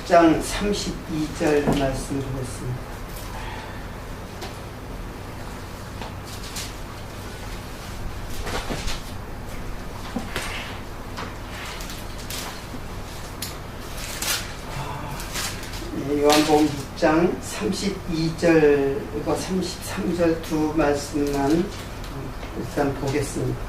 6장 32절 말씀 보겠습니다. 요한복음 6장 32절과 33절 두 말씀만 일단 보겠습니다.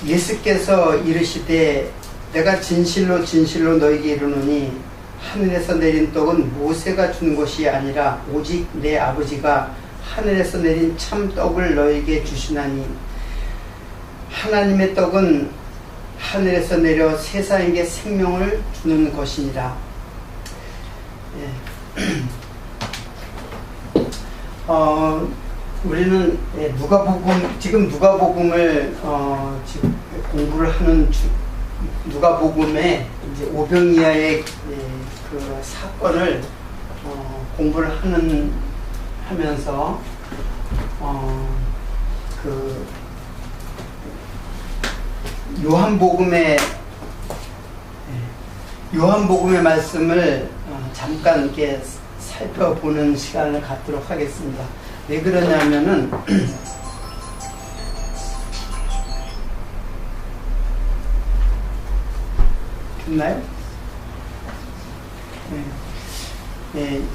예수께서 이르시되 내가 진실로 진실로 너희에게 이르노니 하늘에서 내린 떡은 모세가 준 것이 아니라 오직 내 아버지가 하늘에서 내린 참 떡을 너희에게 주시나니 하나님의 떡은 하늘에서 내려 세상에게 생명을 주는 것이니라. 우리는 지금 누가복음을 지금 공부를 하는 누가복음의 이제 오병이어의 그 사건을 공부를 하면서 그 요한복음의 말씀을 잠깐 이렇게 살펴보는 시간을 갖도록 하겠습니다. 왜 그러냐면은 됐나요?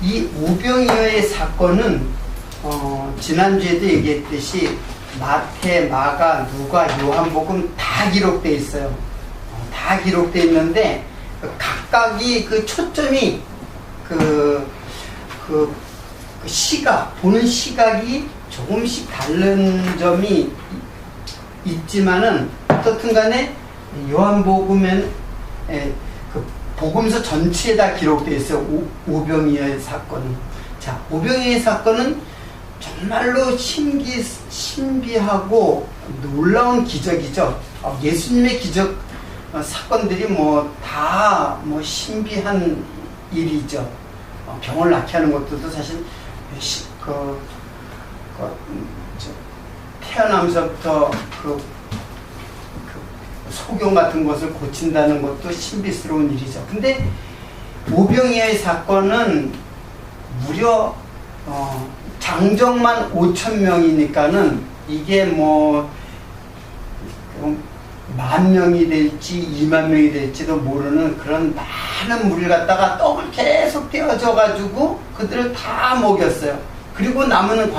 이 오병이어의 사건은 지난주에도 얘기했듯이 마태, 마가, 누가, 요한복음 다 기록되어 있어요. 다 기록되어 있는데 각각이 그 초점이 보는 시각이 조금씩 다른 점이 있지만은 어떻든 간에 요한복음엔 그 복음서 전체에 다 기록되어 있어요. 오병이어의 사건은. 자, 오병이어의 사건은 정말로 신비하고 놀라운 기적이죠. 예수님의 기적 사건들이 다 신비한 일이죠. 병을 낫게 하는 것도 사실 태어나면서부터 소경 같은 것을 고친다는 것도 신비스러운 일이죠. 근데 오병이어의 사건은 무려 장정만 5,000명이니까는 이게 10,000명이 될지 20,000명이 될지도 모르는 그런 많은 물을 갖다가 떡을 계속 떼어져 가지고 그들을 다 먹였어요. 그리고 남은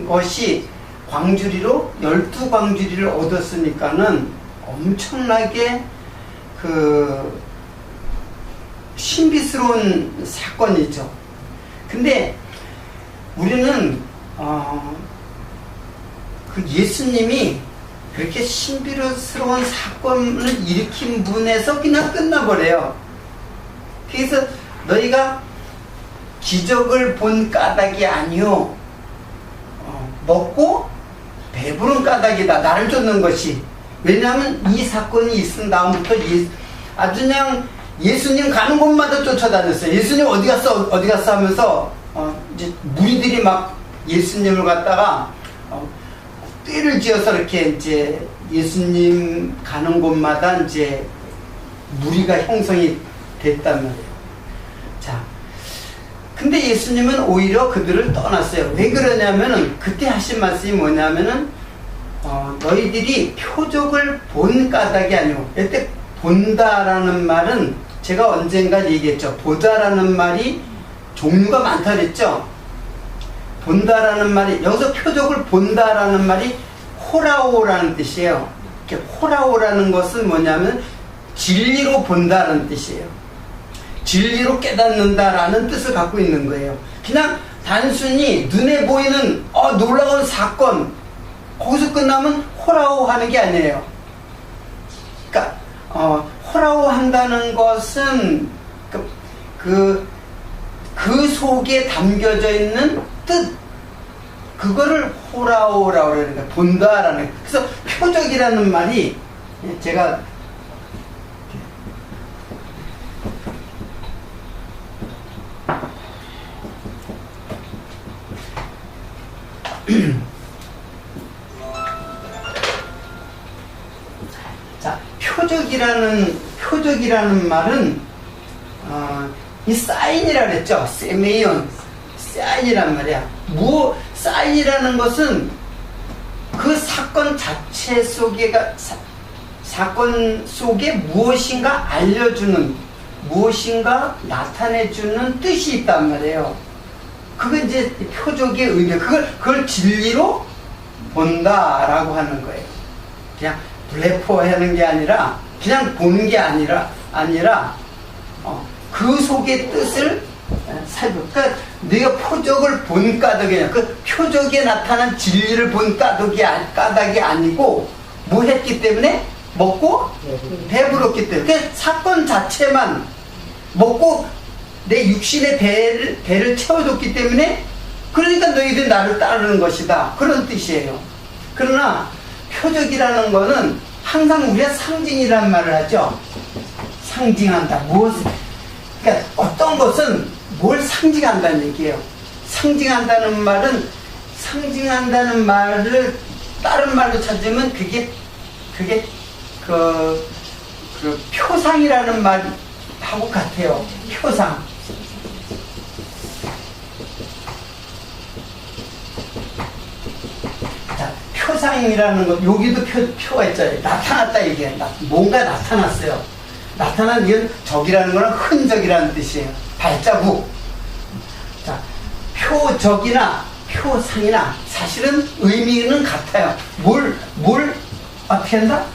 것이 광주리로 12광주리를 얻었으니까는 엄청나게 그 신비스러운 사건이죠. 근데 우리는 그 예수님이 그렇게 신비스러운 사건을 일으킨 분에서 그냥 끝나버려요. 그래서 너희가 기적을 본 까닭이 아니요 먹고 배부른 까닭이다. 나를 쫓는 것이. 왜냐하면 이 사건이 있은 다음부터 아주 그냥 예수님 가는 곳마다 쫓아다녔어요. 예수님 어디 갔어 하면서 이제 무리들이 막 예수님을 갖다가 떼를 지어서 이렇게 이제 예수님 가는 곳마다 이제 무리가 형성이 됐단 말이에요. 자, 근데 예수님은 오히려 그들을 떠났어요. 왜 그러냐면은 그때 하신 말씀이 뭐냐면은 너희들이 표적을 본 까닭이 아니고, 이때 본다라는 말은 제가 언젠가 얘기했죠. 보다라는 말이 종류가 많다 그랬죠. 본다라는 말이, 여기서 표적을 본다라는 말이 호라오라는 뜻이에요. 호라오라는 것은 뭐냐면 진리로 본다라는 뜻이에요. 진리로 깨닫는다라는 뜻을 갖고 있는 거예요. 그냥 단순히 눈에 보이는 놀라운 사건, 거기서 끝나면 호라오 하는 게 아니에요. 그러니까 호라오 한다는 것은 그 속에 담겨져 있는 뜻, 그거를 호라오라고 그러니까 본다라는. 그래서 표적이라는 말이 제가 자, 표적이라는 말은 이 사인이라 그랬죠. 세메이온, 사인이란 말이야. 사인이라는 것은 그 사건 자체 속에가 사건 속에 무엇인가 알려주는, 무엇인가 나타내주는 뜻이 있단 말이에요. 그건 이제 표적의 의미, 그걸 진리로 본다라고 하는 거예요. 그냥 블레포하는 게 아니라, 그냥 보는 게 아니라 그 속의 뜻을 살펴. 그러니까 내가 표적을 본 까닭이냐, 그 표적에 나타난 진리를 본 까닭이 아니고 뭐 했기 때문에? 먹고 배불렀기 때문에. 그 사건 자체만 먹고 내 육신의 배를 채워줬기 때문에, 그러니까 너희들 나를 따르는 것이다, 그런 뜻이에요. 그러나 표적이라는 거는 항상 우리가 상징이란 말을 하죠. 상징한다. 그러니까 어떤 것은 뭘 상징한다는 얘기예요. 상징한다는 말을 다른 말로 찾으면 그게 그 표상이라는 말하고 같아요. 표상. 자, 표상이라는 것, 여기도 표가 있잖아요. 나타났다 얘기한다. 뭔가 나타났어요. 나타난 이건 적이라는 거는 흔적이라는 뜻이에요. 발자국. 자, 표적이나 표상이나 사실은 의미는 같아요. 뭘 어떻게 한다?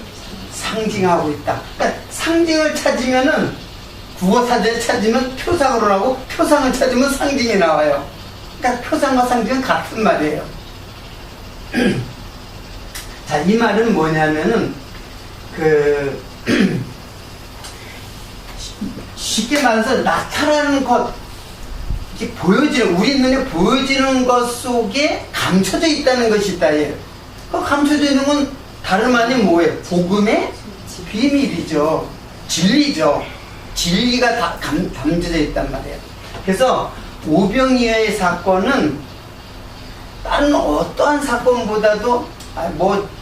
상징하고 있다. 그러니까 상징을 찾으면은, 국어사전에 찾으면 표상으로 나오고, 표상을 찾으면 상징이 나와요. 그러니까 표상과 상징은 같은 말이에요. 자, 이 말은 뭐냐면은 쉽게 말해서 나타나는 것, 이렇게 보여지는, 우리 눈에 보여지는 것 속에 감춰져 있다는 것이 있다. 그 감춰져 있는 건 다름 아닌 뭐예요? 복음의 비밀이죠. 진리죠. 진리가 다 담겨져 있단 말이에요. 그래서 오병이어의 사건은 다른 어떠한 사건보다도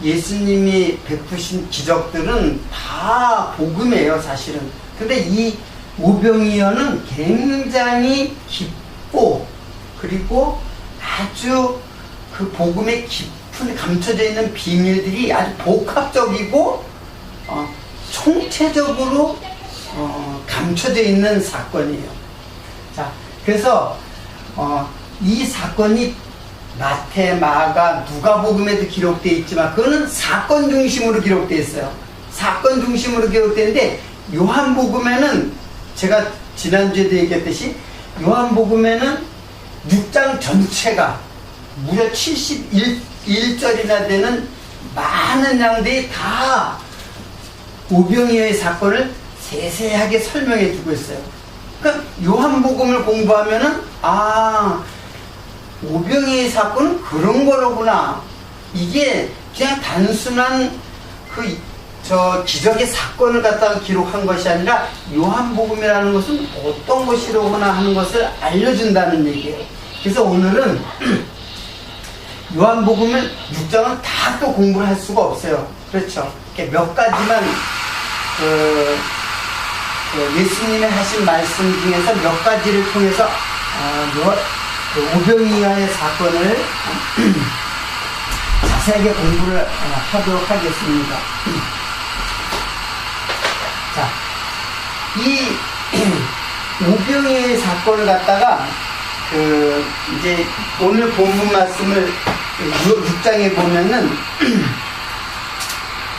예수님이 베푸신 기적들은 다 복음이에요, 사실은. 근데 이 오병이어는 굉장히 깊고, 그리고 아주 그 복음의 깊은 감춰져 있는 비밀들이 아주 복합적이고 총체적으로 감춰져 있는 사건이에요. 자, 그래서 이 사건이 마태, 마가, 누가복음에도 기록되어 있지만 그거는 사건 중심으로 기록되어 있어요. 사건 중심으로 기록되는데, 요한복음에는 제가 지난주에도 얘기했듯이 요한복음에는 6장 전체가 무려 71절이나 되는 많은 양들이 다 오병이어의 사건을 세세하게 설명해 주고 있어요. 그러니까 요한복음을 공부하면은 오병이어의 사건은 그런 거로구나. 이게 그냥 단순한 기적의 사건을 갖다가 기록한 것이 아니라 요한복음이라는 것은 어떤 것이로구나 하는 것을 알려준다는 얘기예요. 그래서 오늘은 요한복음을 6장은 다 또 공부를 할 수가 없어요. 그렇죠. 이렇게 몇 가지만 예수님의 하신 말씀 중에서 몇 가지를 통해서 오병이어의 사건을 자세하게 공부를 하도록 하겠습니다. 자, 이 오병이어의 사건을 갖다가 이제 오늘 본문 말씀을 6장에 보면은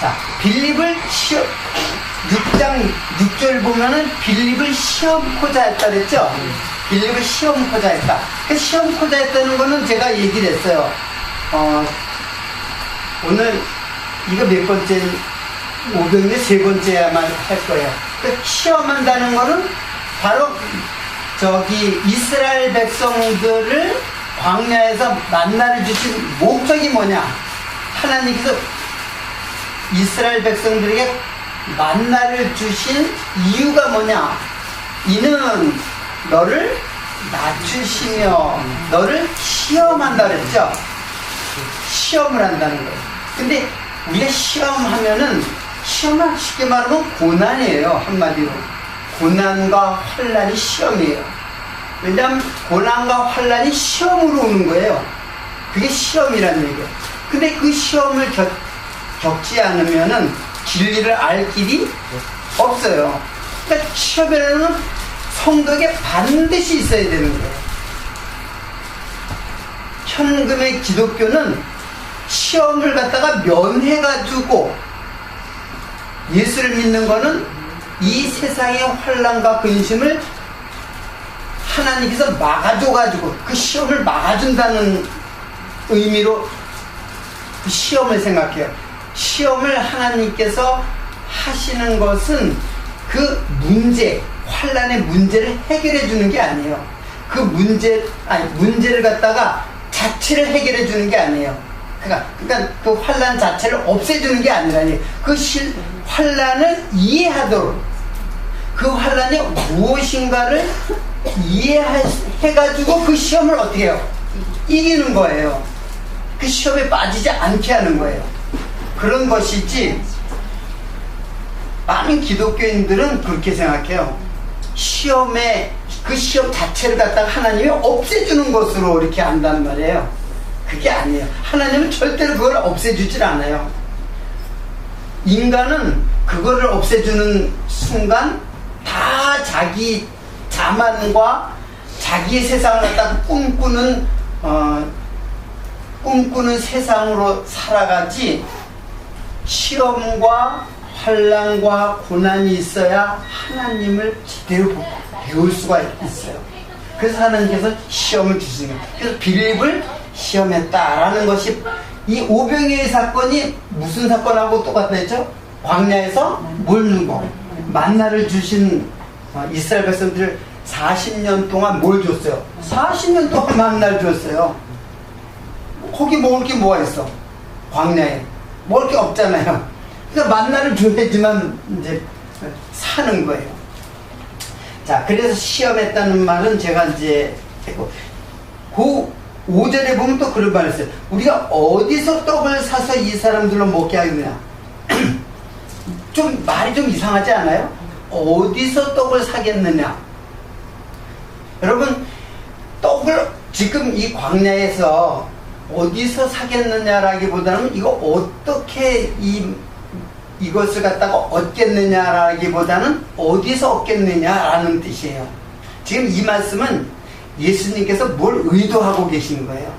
자, 빌립을 6장 6절 보면은 빌립을 시험코자 했다 그랬죠? 빌립을 시험코자 했다. 그 시험코자 했다는 거는 제가 얘기를 했어요. 오늘 이거 몇 번째, 오병이어 세 번째야만 할 거예요. 그 시험한다는 거는 바로 이스라엘 백성들을 광야에서 만나를 주신 목적이 뭐냐? 하나님께서 이스라엘 백성들에게 만나를 주신 이유가 뭐냐? 이는 너를 낮추시며 너를 시험한다 그랬죠? 시험을 한다는 거예요. 근데 우리가 시험하면은 시험은 쉽게 말하면 고난이에요. 한마디로 고난과 환난이 시험이에요. 왜냐하면 고난과 환난이 시험으로 오는 거예요. 그게 시험이라는 얘기예요. 근데 그 시험을 겪지 않으면은 진리를 알 길이 없어요. 그러니까 시험에는 성도에게 반드시 있어야 되는 거예요. 현금의 기독교는 시험을 갖다가 면해가지고 예수를 믿는 거는 이 세상의 환난과 근심을 하나님께서 막아줘가지고 그 시험을 막아준다는 의미로 그 시험을 생각해요. 시험을 하나님께서 하시는 것은 그 문제, 환난의 문제를 해결해 주는 게 아니에요. 그 문제를 갖다가 자체를 해결해 주는 게 아니에요. 그러니까 그 환난 자체를 없애주는 게 아니라니. 그 환난을 이해하도록 그 환난이 무엇인가를 이해해가지고 그 시험을 어떻게 해요? 이기는 거예요. 그 시험에 빠지지 않게 하는 거예요. 그런 것이지 많은 기독교인들은 그렇게 생각해요. 시험에 그 시험 자체를 갖다가 하나님이 없애주는 것으로 이렇게 한단 말이에요. 그게 아니에요. 하나님은 절대로 그걸 없애주질 않아요. 인간은 그거를 없애주는 순간 다 자기 자만과 자기의 세상을 갖다가 꿈꾸는 세상으로 살아가지, 시험과 환난과 고난이 있어야 하나님을 제대로 배울 수가 있어요. 그래서 하나님께서 시험을 주시는 거예요. 그래서 빌립을 시험했다라는 것이, 이 오병이의 사건이 무슨 사건하고 똑같다 했죠? 광야에서 뭘 누고 만나를 주신 이스라엘 백성들 40년 동안 뭘 줬어요? 40년 동안 만나를 줬어요. 거기 먹을 게 뭐가 있어? 광야에 먹을 게 없잖아요. 그러니까 만나를 줘야지만 이제 사는 거예요. 자, 그래서 시험했다는 말은 제가 이제 했고, 그 5절에 보면 또 그런 말을 써요. 우리가 어디서 떡을 사서 이 사람들로 먹게 하겠느냐. 좀 말이 좀 이상하지 않아요? 어디서 떡을 사겠느냐. 여러분, 떡을 지금 이 광야에서 어디서 사겠느냐라기보다는 이거 어떻게 이것을 갖다가 얻겠느냐라기보다는 어디서 얻겠느냐라는 뜻이에요. 지금 이 말씀은 예수님께서 뭘 의도하고 계신 거예요.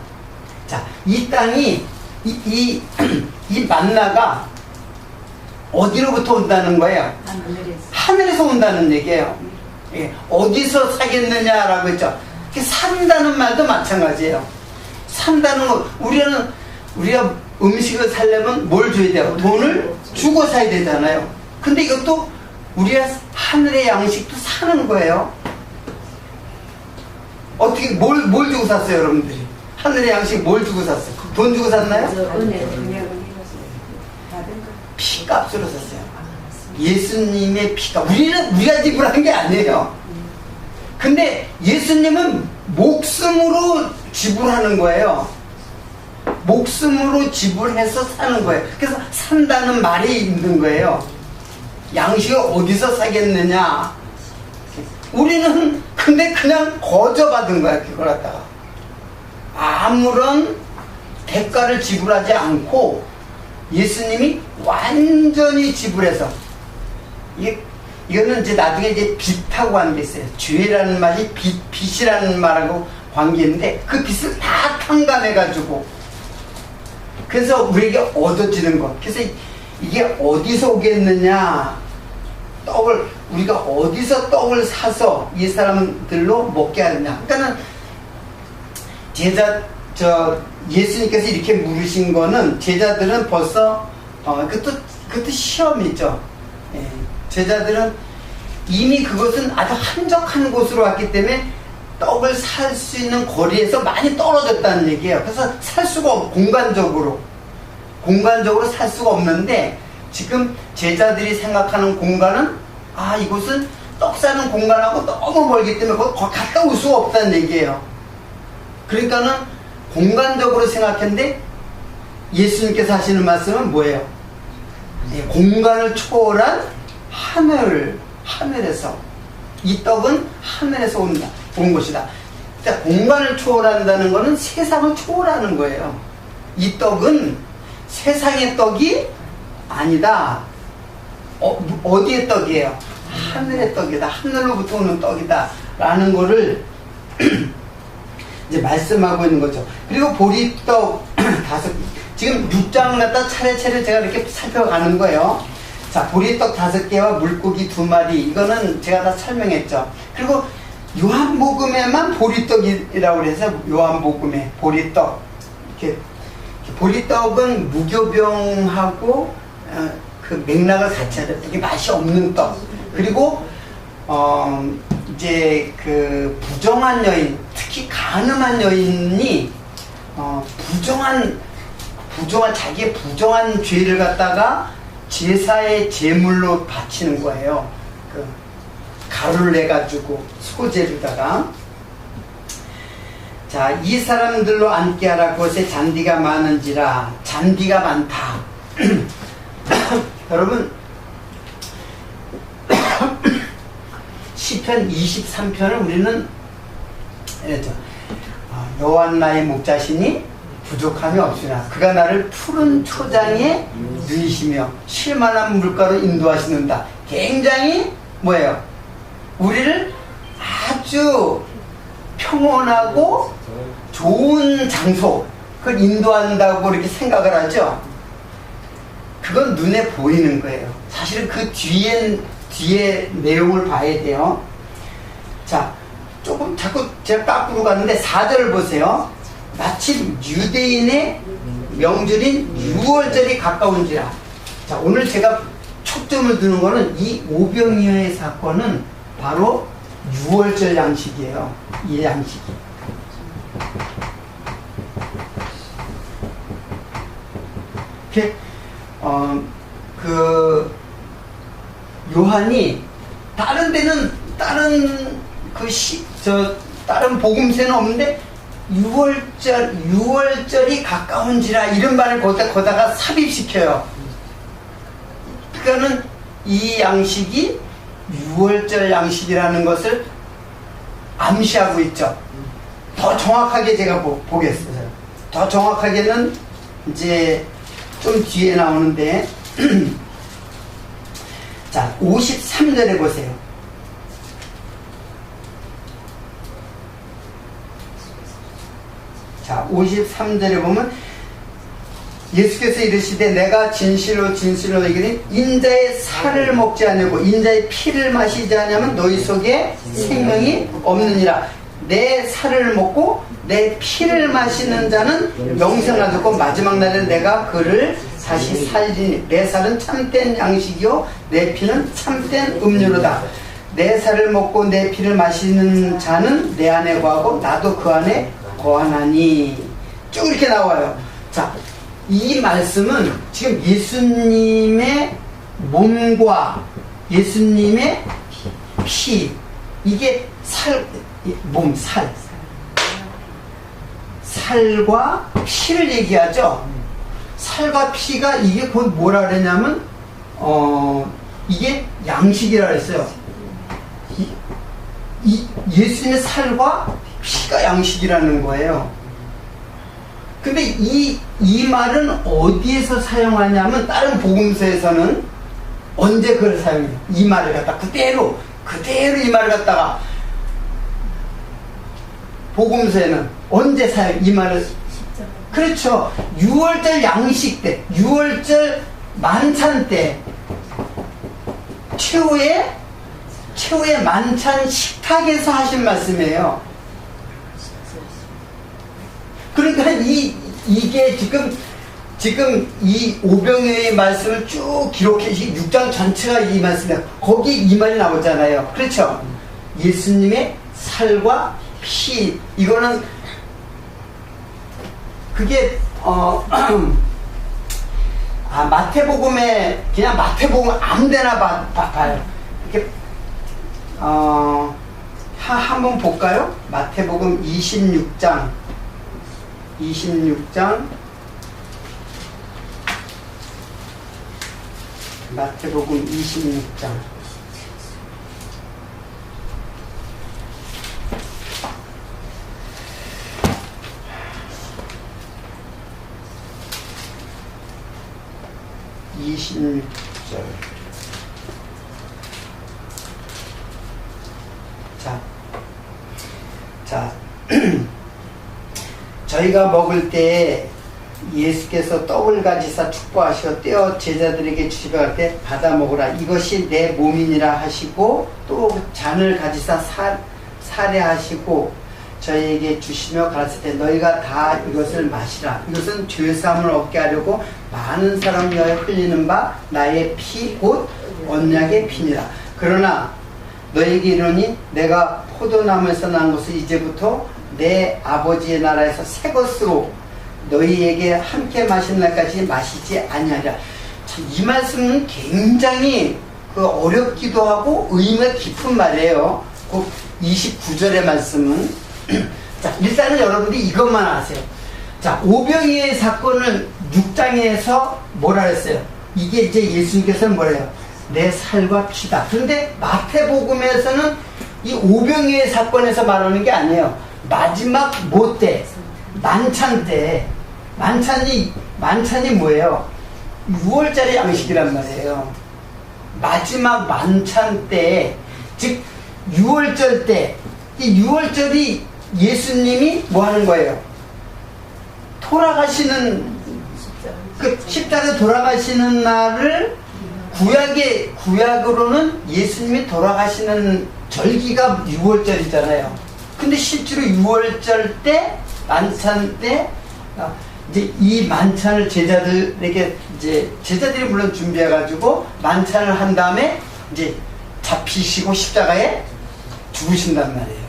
자, 이 땅이 이 만나가 어디로부터 온다는 거예요? 하늘에서 온다는 얘기예요. 예, 어디서 사겠느냐라고 했죠. 산다는 말도 마찬가지예요. 산다는 거, 우리가 음식을 사려면 뭘 줘야 돼요? 돈을 주고 사야 되잖아요. 근데 이것도 우리가 하늘의 양식도 사는 거예요. 어떻게 뭘 주고 샀어요, 여러분들이? 하늘의 양식 뭘 주고 샀어요? 돈 주고 샀나요? 피값으로 샀어요. 예수님의 피가, 우리가 지불한 게 아니에요. 근데 예수님은 목숨으로 지불하는 거예요. 목숨으로 지불해서 사는 거예요. 그래서 산다는 말이 있는 거예요. 양식을 어디서 사겠느냐. 우리는 근데 그냥 거저받은 거야. 그걸 갖다가 아무런 대가를 지불하지 않고 예수님이 완전히 지불해서, 이거는 이제 나중에 이제 빚하고 하는 게 있어요. 죄라는 말이 빚이라는 말하고 관계인데, 그 빚을 다 탕감해가지고, 그래서 우리에게 얻어지는 것. 그래서 이게 어디서 오겠느냐. 우리가 어디서 떡을 사서 이 사람들로 먹게 하느냐. 그러니까는 예수님께서 이렇게 물으신 거는, 제자들은 벌써, 그것도 시험이죠. 예. 제자들은 이미 그것은 아주 한적한 곳으로 왔기 때문에 떡을 살 수 있는 거리에서 많이 떨어졌다는 얘기예요. 그래서 살 수가 공간적으로 살 수가 없는데, 지금 제자들이 생각하는 공간은, 이곳은 떡 사는 공간하고 너무 멀기 때문에 거기 갔다 올 수가 없다는 얘기예요. 그러니까는 공간적으로 생각했는데, 예수님께서 하시는 말씀은 뭐예요? 공간을 초월한 하늘에서 이 떡은 하늘에서 온 것이다. 그러니까 공간을 초월한다는 것은 세상을 초월하는 거예요. 이 떡은 세상의 떡이 아니다. 어디의 떡이에요? 하늘의 떡이다. 하늘로부터 오는 떡이다. 라는 거를 이제 말씀하고 있는 거죠. 그리고 보리떡 5개. 지금 6장을 갖다 차례차례 제가 이렇게 살펴가는 거예요. 자, 보리떡 5개와 물고기 2마리. 이거는 제가 다 설명했죠. 그리고 요한복음에만 보리떡이라고 그래서 요한복음에 보리떡. 이렇게 보리떡은 무교병하고 그 맥락을 같이 하죠. 되게 맛이 없는 떡. 그리고 이제 그 부정한 여인, 특히 간음한 여인이 자기의 부정한 죄를 갖다가 제사의 제물로 바치는 거예요. 그 가루를 내가지고 소재로다가. 자, 이 사람들로 앉게 하라. 그곳에 잔디가 많은지라. 잔디가 많다. 여러분, 시편 23편을 우리는 여호와의 목자시니 부족함이 없으나 그가 나를 푸른 초장에 누이시며 쉴만한 물가로 인도하시는다. 굉장히 뭐예요? 우리를 아주 평온하고 좋은 장소, 그걸 인도한다고 이렇게 생각을 하죠. 그건 눈에 보이는 거예요. 사실은 그 뒤에 내용을 봐야 돼요. 자, 조금 자꾸 제가 까꾸로 갔는데 4절을 보세요. 마침 유대인의 명절인 유월절이 가까운지라. 자, 오늘 제가 초점을 두는 거는 이 오병이어의 사건은 바로 유월절 양식이에요. 이 양식이. 이렇게 요한이 다른 데는 다른 복음서는 없는데 유월절이 가까운지라 이런 말을 거다가 삽입시켜요. 그러니까는 이 양식이 유월절 양식이라는 것을 암시하고 있죠. 더 정확하게 제가 보겠습니다. 더 정확하게는 이제 좀 뒤에 나오는데 자, 53절에 보세요. 자, 53절에 보면 예수께서 이르시되 내가 진실로 진실로 너희에게 인자의 살을 먹지 않고 인자의 피를 마시지 않으면 너희 속에 생명이 없느니라. 내 살을 먹고 내 피를 마시는 자는 영생을 얻고 마지막 날에 내가 그를 다시 살리니 내 살은 참된 양식이요 내 피는 참된 음료로다. 내 살을 먹고 내 피를 마시는 자는 내 안에 거하고 나도 그 안에 거하나니. 쭉 이렇게 나와요. 자, 이 말씀은 지금 예수님의 몸과 예수님의 피, 이게 살과 피를 얘기하죠. 살과 피가 이게 곧 뭐라 그랬냐면 이게 양식이라 그랬어요. 예수님의 살과 피가 양식이라는 거예요. 근데 이 말은 어디에서 사용하냐면 다른 복음서에서는 언제 그걸 사용해요? 이 말을 갖다 그대로 이 말을 갖다가 복음서에는 언제 사용? 이 말을 그렇죠. 6월절 양식 때, 6월절 만찬 때 최후의 만찬 식탁에서 하신 말씀이에요. 그러니까 이게 지금 이 오병이어의 말씀을 쭉 기록해 6장 전체가 이 말씀이에요. 거기 이 말이 나오잖아요. 그렇죠? 예수님의 살과 피, 이거는 그게 마태복음에 그냥 마태복음 아무데나 봐요. 이렇게 한번 볼까요? 마태복음 26장 마태복음 26장. 자, 저희가 먹을 때 예수께서 떡을 가지사 축복하시고 떼어 제자들에게 주시려 할 때 받아 먹으라. 이것이 내 몸이니라 하시고 또 잔을 가지사 사례하시고 저희에게 주시며 가르칠 때 너희가 다 이것을 마시라. 이것은 죄사함을 얻게 하려고 많은 사람 위하여 흘리는 바 나의 피 곧 언약의 피니라. 그러나 너희에게 이르노니 내가 포도나무에서 난 것을 이제부터 내 아버지의 나라에서 새 것으로 너희에게 함께 마시는 날까지 마시지 아니하리라. 이 말씀은 굉장히 어렵기도 하고 의미가 깊은 말이에요. 그 29절의 말씀은 자, 일단은 여러분들이 이것만 아세요. 자, 오병이의 사건을 6장에서 뭐라 했어요? 이게 이제 예수님께서는 뭐래요? 내 살과 피다. 그런데 마태복음에서는 이 오병이의 사건에서 말하는 게 아니에요. 마지막 뭐 때? 만찬 때. 만찬이 뭐예요? 6월절의 양식이란 말이에요. 마지막 만찬 때, 즉 6월절 때, 이 6월절이 예수님이 뭐 하는 거예요? 돌아가시는, 십자가에 돌아가시는 날을 구약으로는 예수님이 돌아가시는 절기가 6월절이잖아요. 근데 실제로 6월절 때, 만찬 때, 이제 이 만찬을 제자들에게, 이제 제자들이 물론 준비해가지고 만찬을 한 다음에 이제 잡히시고 십자가에 죽으신단 말이에요.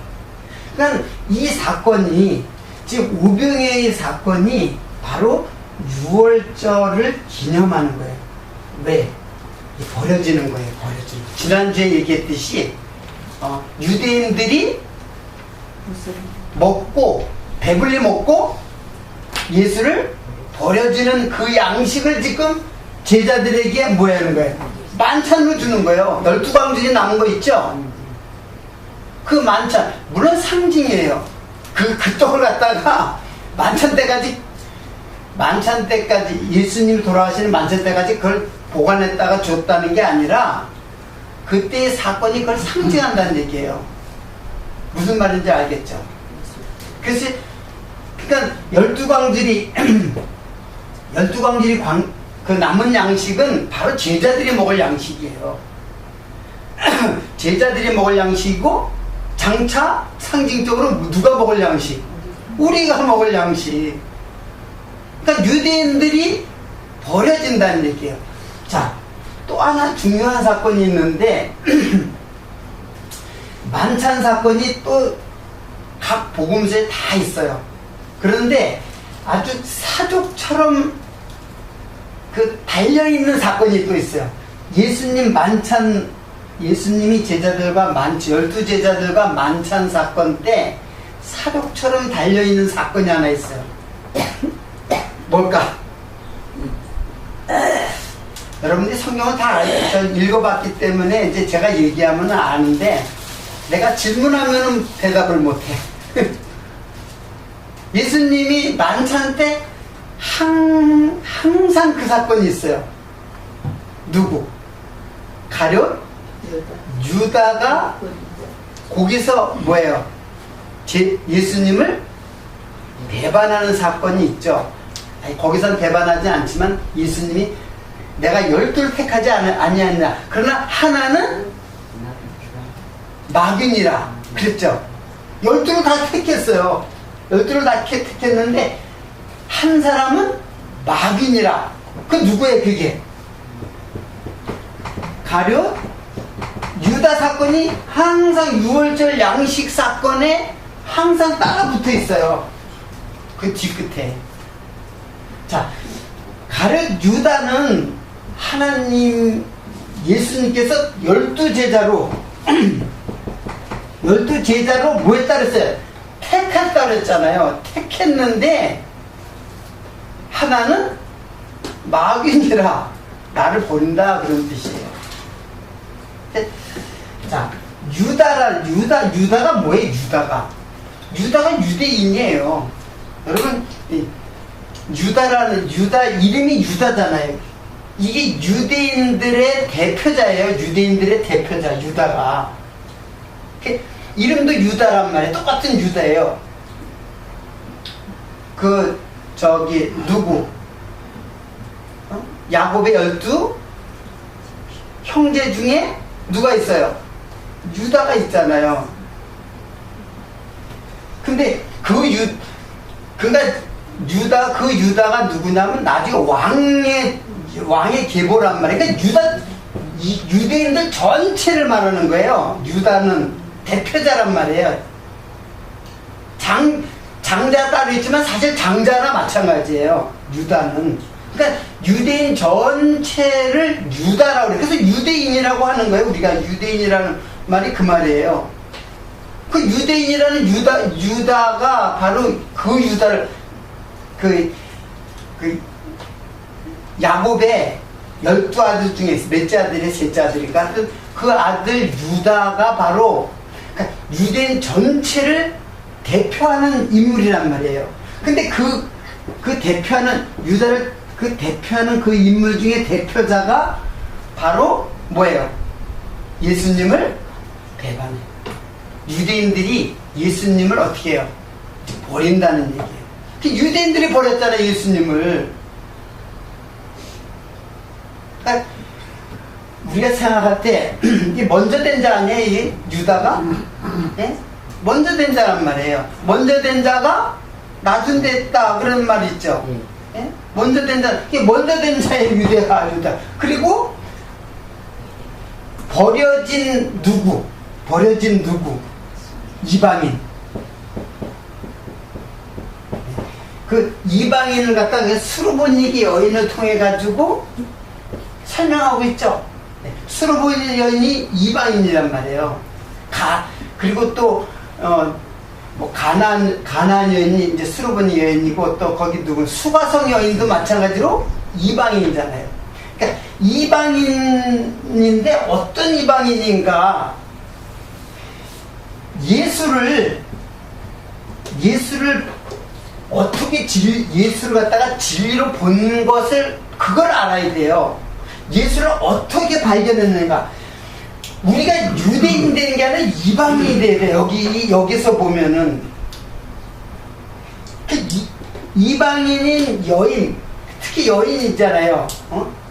그러니까 이 사건이, 즉 오병이의 사건이 바로 6월절을 기념하는 거예요. 왜? 버려지는 거예요. 버려지는. 지난주에 얘기했듯이 유대인들이 먹고 배불리 먹고 예수를 버려지는 그 양식을 지금 제자들에게 뭐 하는 거예요? 만찬으로 주는 거예요. 12광줄이 남은 거 있죠? 그 만찬, 물론 상징이에요. 그 떡을 갖다가 만찬 때까지 예수님이 돌아가시는 만찬 때까지 그걸 보관했다가 줬다는 게 아니라 그때의 사건이 그걸 상징한다는 얘기예요. 무슨 말인지 알겠죠? 그래서 그러니까 12광줄이 그 남은 양식은 바로 제자들이 먹을 양식이에요. 제자들이 먹을 양식이고 장차 상징적으로 누가 먹을 양식? 우리가 먹을 양식. 그러니까 유대인들이 버려진다는 얘기예요. 자, 또 하나 중요한 사건이 있는데 만찬 사건이 또 각 복음서에 다 있어요. 그런데 아주 사족처럼 달려있는 사건이 또 있어요. 예수님이 제자들과 12제자들과 만찬 사건 때 사족처럼 달려있는 사건이 하나 있어요. 뭘까? 여러분들이 성경을 다 읽어봤기 때문에 이제 제가 얘기하면 아는데 내가 질문하면 대답을 못해. 예수님이 만찬 때 항상 그 사건이 있어요. 누구? 가룟? 유다가 거기서 뭐예요? 예수님을 배반하는 사건이 있죠. 아니, 거기서는 배반하지 않지만 예수님이 내가 12를 택하지 아니하느냐. 그러나 하나는 마귀니라 그랬죠. 12를 다 택했어요. 12를 다 택했는데 한 사람은 마귀니라. 그 누구예요 그게? 가룟? 유다 사건이 항상 6월절 양식 사건에 항상 따라 붙어 있어요. 그 뒤끝에. 자, 가룟 유다는 예수님께서 12제자로 12제자로 뭐 했다 그랬어요? 택했다 그랬잖아요. 택했는데 하나는 마귀니라. 나를 버린다 그런 뜻이에요. 자, 유다가 뭐예요? 유다가 유대인이에요. 여러분, 유다 이름이 유다잖아요. 이게 유대인들의 대표자예요. 유대인들의 대표자 유다가. 이름도 유다란 말이에요. 똑같은 유다예요. 누구? 야곱의 12 형제 중에 누가 있어요? 유다가 있잖아요. 근데 그러니까 유다가 누구냐면 나중에 왕의 계보란 말이에요. 그러니까 유대인들 전체를 말하는 거예요. 유다는 대표자란 말이에요. 장자 따로 있지만 사실 장자나 마찬가지예요. 유다는. 그러니까 유대인 전체를 유다라고 그래요. 그래서 유대인이라고 하는 거예요. 우리가 유대인이라는 말이 그 말이에요. 그 유대인이라는 유다가 바로 그 유다를 야곱의 12아들 중에 넷째 아들이 셋째 아들이니까 그 아들 유다가 바로 그러니까 유대인 전체를 대표하는 인물이란 말이에요. 근데 그 대표하는 대표하는 그 인물 중에 대표자가 바로 뭐예요? 예수님을 배반해요. 유대인들이 예수님을 어떻게 해요? 버린다는 얘기예요. 유대인들이 버렸잖아요, 예수님을. 그러니까 우리가 생각할 때 이게 먼저 된 자 아니에요, 이 유다가? 네? 먼저 된 자란 말이에요. 먼저 된 자가 나중 됐다 그런 말 있죠. 네? 먼저 된 자, 이게 먼저 된 자의 유다. 그리고 버려진 누구? 이방인. 그 이방인을 갖다가 수르보니게 여인을 통해 가지고 설명하고 있죠. 수르보니 여인이 이방인이란 말이에요. 그리고 또 가나안 여인이 이제 수르보니 여인이고 또 거기 누구 수가성 여인도 마찬가지로 이방인이잖아요. 그러니까 이방인인데 어떤 이방인인가? 예수를 어떻게 예수를 갖다가 진리로 본 것을 그걸 알아야 돼요. 예수를 어떻게 발견했는가? 우리가 유대인 되는 게 아니라 이방인이 돼야 돼요. 여기서 보면은 이방인인 여인, 특히 여인 있잖아요.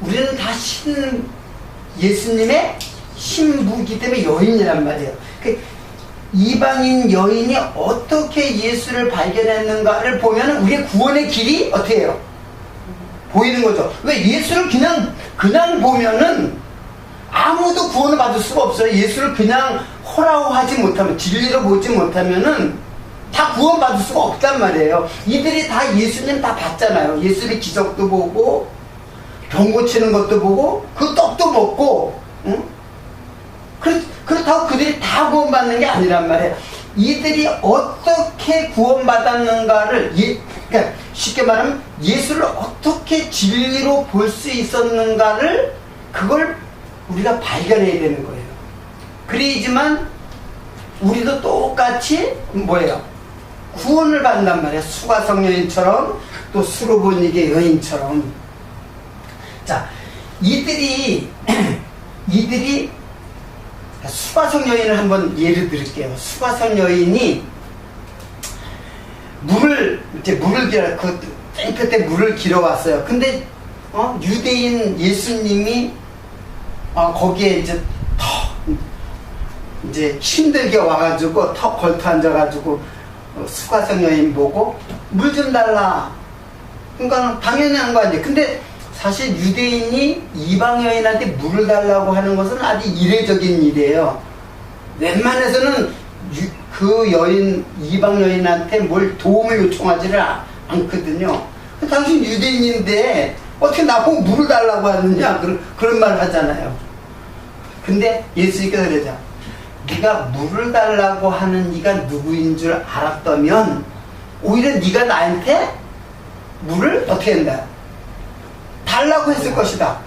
우리는 다 예수님의 신부이기 때문에 여인이란 말이에요. 이방인 여인이 어떻게 예수를 발견했는가를 보면 우리의 구원의 길이 어떻게 해요? 보이는 거죠. 왜 예수를 그냥 보면은 아무도 구원을 받을 수가 없어요. 예수를 그냥 호라호하지 못하면, 진리로 보지 못하면은 다 구원받을 수가 없단 말이에요. 이들이 다 예수님 다 봤잖아요. 예수의 기적도 보고 병 고치는 것도 보고 그 떡도 먹고, 응? 그렇다고 그들이 다 구원받는 게 아니란 말이에요. 이들이 어떻게 구원받았는가를, 그러니까 쉽게 말하면 예수를 어떻게 진리로 볼 수 있었는가를 그걸 우리가 발견해야 되는 거예요. 그래야지만 우리도 똑같이 뭐예요? 구원을 받는단 말이에요. 수가성 여인처럼 또 수르보니게 여인처럼. 자, 이들이 수가성 여인을 한번 예를 들을게요. 수가성 여인이 땡볕 때 물을 길어 왔어요. 근데 유대인 예수님이 거기에 이제 힘들게 와가지고 턱 걸터 앉아가지고 수가성 여인 보고 물 좀 달라. 그러니까 당연히 한 거 아니에요. 근데 사실 유대인이 이방 여인한테 물을 달라고 하는 것은 아주 이례적인 일이에요. 웬만해서는 그 이방 여인한테 뭘 도움을 요청하지를 않거든요. 당신 유대인인데 어떻게 나보고 물을 달라고 하느냐 그런 말을 하잖아요. 근데 예수님께서 그러죠. 네가 물을 달라고 하는 네가 누구인 줄 알았다면 오히려 네가 나한테 물을 어떻게 한다? 달라고 했을 것이다.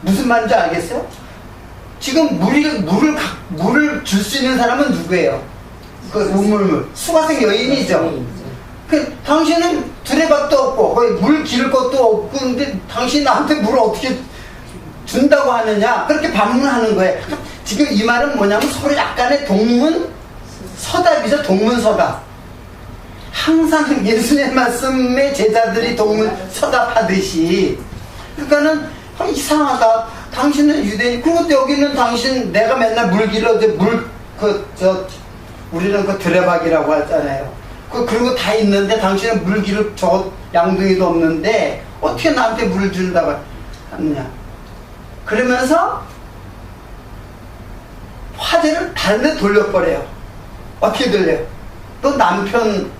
무슨 말인지 알겠어요? 지금 물을 줄 수 있는 사람은 누구예요? 그 우물물 수가성 여인이죠. 당신은 두레박도 없고 거의 물 기를 것도 없고 근데 당신 나한테 물을 어떻게 준다고 하느냐 그렇게 반문하는 거예요. 지금 이 말은 뭐냐면 서로 약간의 동문서답이죠. 동문서답. 항상 예수님의 말씀에 제자들이 동문서답하듯이 그러니까는 이상하다. 당신은 유대인 그리고 여기는 당신 내가 맨날 물 길어 우리는 그 드레박이라고 하잖아요. 그리고 다 있는데 당신은 물 기를 저 양동이도 없는데 어떻게 나한테 물을 준다고 하느냐. 그러면서 화제를 다른 데 돌려버려요. 어떻게 돌려요? 또 남편을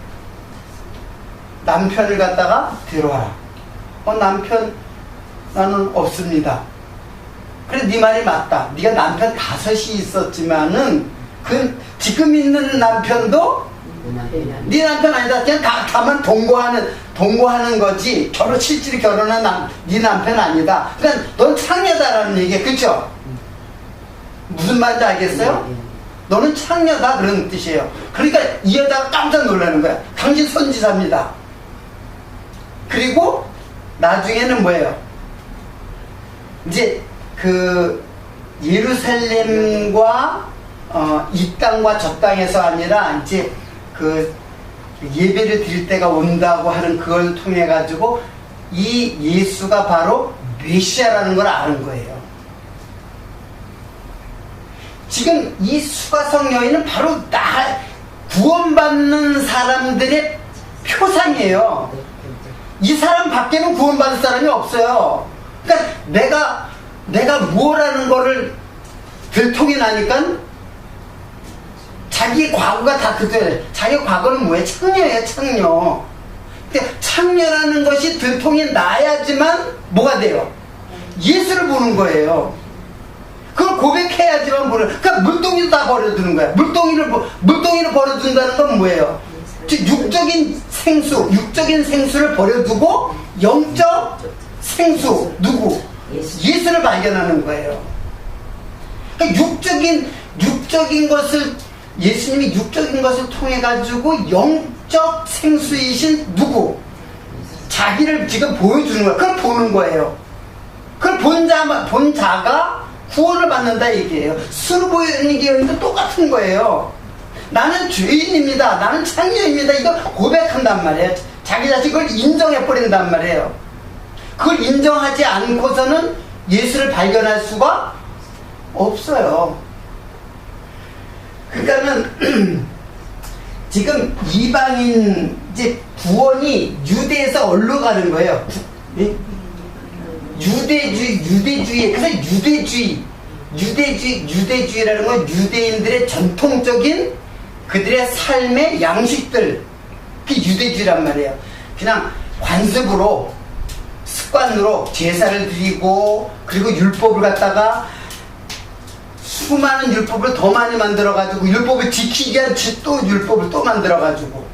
갖다가 데려와라. 남편 나는 없습니다. 그래 네 말이 맞다. 네가 남편 5이 있었지만은 그 지금 있는 남편도 네 남편 아니다. 그냥 다만 동거하는 거지. 실제로 결혼한 네 남편 아니다. 그러니까 넌 창녀다라는 얘기야. 그쵸? 무슨 말인지 알겠어요? 너는 창녀다 그런 뜻이에요. 그러니까 이 여자가 깜짝 놀라는 거야. 당신 선지자입니다. 그리고 나중에는 뭐예요? 이제 그 예루살렘과 이 땅과 저 땅에서 아니라 이제 그 예배를 드릴 때가 온다고 하는 그걸 통해 가지고 이 예수가 바로 메시아라는 걸 아는 거예요. 지금 이 수가성 여인은 바로 구원받는 사람들의 표상이에요. 이 사람 밖에는 구원받을 사람이 없어요. 그러니까 내가 뭐라는 거를 들통이 나니까 자기 과거가 다 그거예요. 자기 과거는 뭐예요? 창녀예요, 창녀. 근데 창녀라는 것이 들통이 나야지만 뭐가 돼요? 예수를 보는 거예요. 그걸 고백해야지만 보는. 그러니까 물동이도 다 버려두는 거야. 물동이를 버려둔다는 건 뭐예요? 육적인 생수를 버려두고 영적 생수 누구? 예수를 발견하는 거예요. 그러니까 육적인 것을 예수님이 육적인 것을 통해 가지고 영적 생수이신 누구? 자기를 지금 보여주는 거예요. 그걸 보는 거예요. 그걸 본 자가 구원을 받는다 얘기예요. 스루 보이는 게 똑같은 거예요. 나는 죄인입니다. 나는 창녀입니다. 이거 고백한단 말이에요. 자기 자신을 인정해버린단 말이에요. 그걸 인정하지 않고서는 예수를 발견할 수가 없어요. 그러니까는 지금 이방인 이제 구원이 유대에서 어디로 가는 거예요? 유대주의. 그래서 유대주의라는 건 유대인들의 전통적인 그들의 삶의 양식들, 그게 유대주의란 말이에요. 그냥 관습으로 습관으로 제사를 드리고 그리고 율법을 갖다가 수많은 율법을 더 많이 만들어가지고 율법을 지키기 위한 또 율법을 또 만들어가지고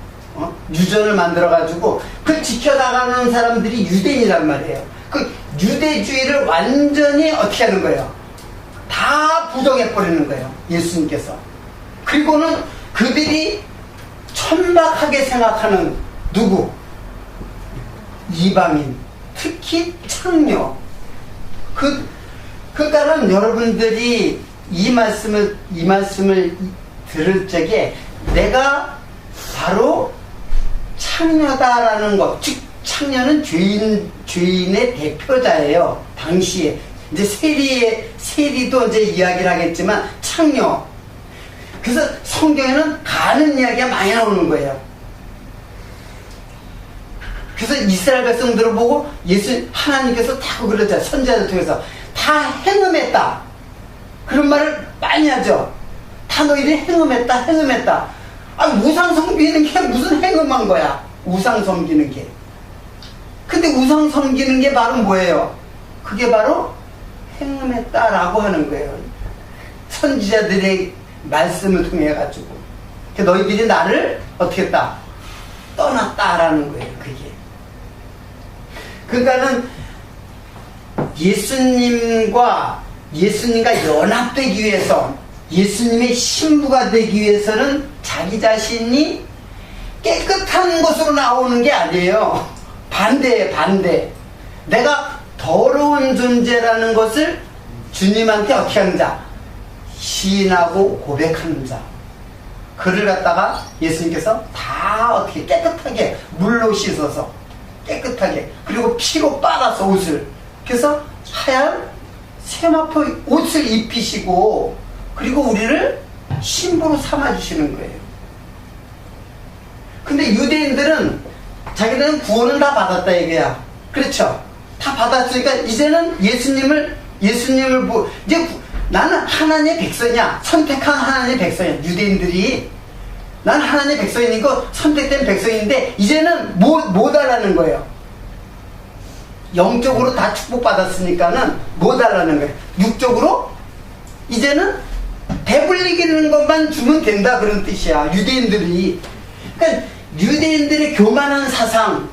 유전을 만들어가지고 그걸 지켜나가는 사람들이 유대인이란 말이에요. 그 유대주의를 완전히 어떻게 하는 거예요? 다 부정해버리는 거예요. 예수님께서. 그리고는 그들이 천박하게 생각하는 누구? 이방인. 특히 창녀. 그러니까는 여러분들이 이 말씀을 들을 적에 내가 바로 창녀다라는 것, 즉 창녀는 죄인의 대표자예요. 당시에 이제 세리도 이제 이야기를 하겠지만 창녀. 그래서 성경에는 가는 이야기가 많이 나오는 거예요. 그래서 이스라엘 백성들을 보고 하나님께서 다 그러잖아요. 선지자들 통해서 다 행음했다. 그런 말을 많이 하죠. 다 너희들이 행음했다. 우상 섬기는 게 무슨 행음한 거야? 우상 섬기는 게. 근데 우상 섬기는 게 바로 뭐예요? 그게 바로 행음했다라고 하는 거예요. 선지자들의 말씀을 통해 가지고. 너희들이 나를 어떻게 했다? 떠났다라는 거예요. 그게. 그러니까는 예수님과 연합되기 위해서, 예수님의 신부가 되기 위해서는 자기 자신이 깨끗한 것으로 나오는 게 아니에요. 반대에 반대. 내가 더러운 존재라는 것을 주님한테 어떻게 하는 자? 시인하고 고백하는 자. 그를 갖다가 예수님께서 다 어떻게 깨끗하게 물로 씻어서 깨끗하게, 그리고 피로 빨아서 옷을, 그래서 하얀 세마포 옷을 입히시고, 그리고 우리를 신부로 삼아주시는 거예요. 근데 유대인들은 자기들은 구원은 다 받았다 이거야. 그렇죠? 다 받았으니까 이제는 예수님을 이제 나는 하나님의 백성이야. 선택한 하나님의 백성이야. 유대인들이 나는 하나님의 백성이니까 선택된 백성인데 이제는 뭐 달라는 거예요? 영적으로 다 축복받았으니까는 뭐 달라는 거예요? 육적으로 이제는 배불리기는 것만 주면 된다, 그런 뜻이야. 유대인들이. 그러니까 유대인들의 교만한 사상,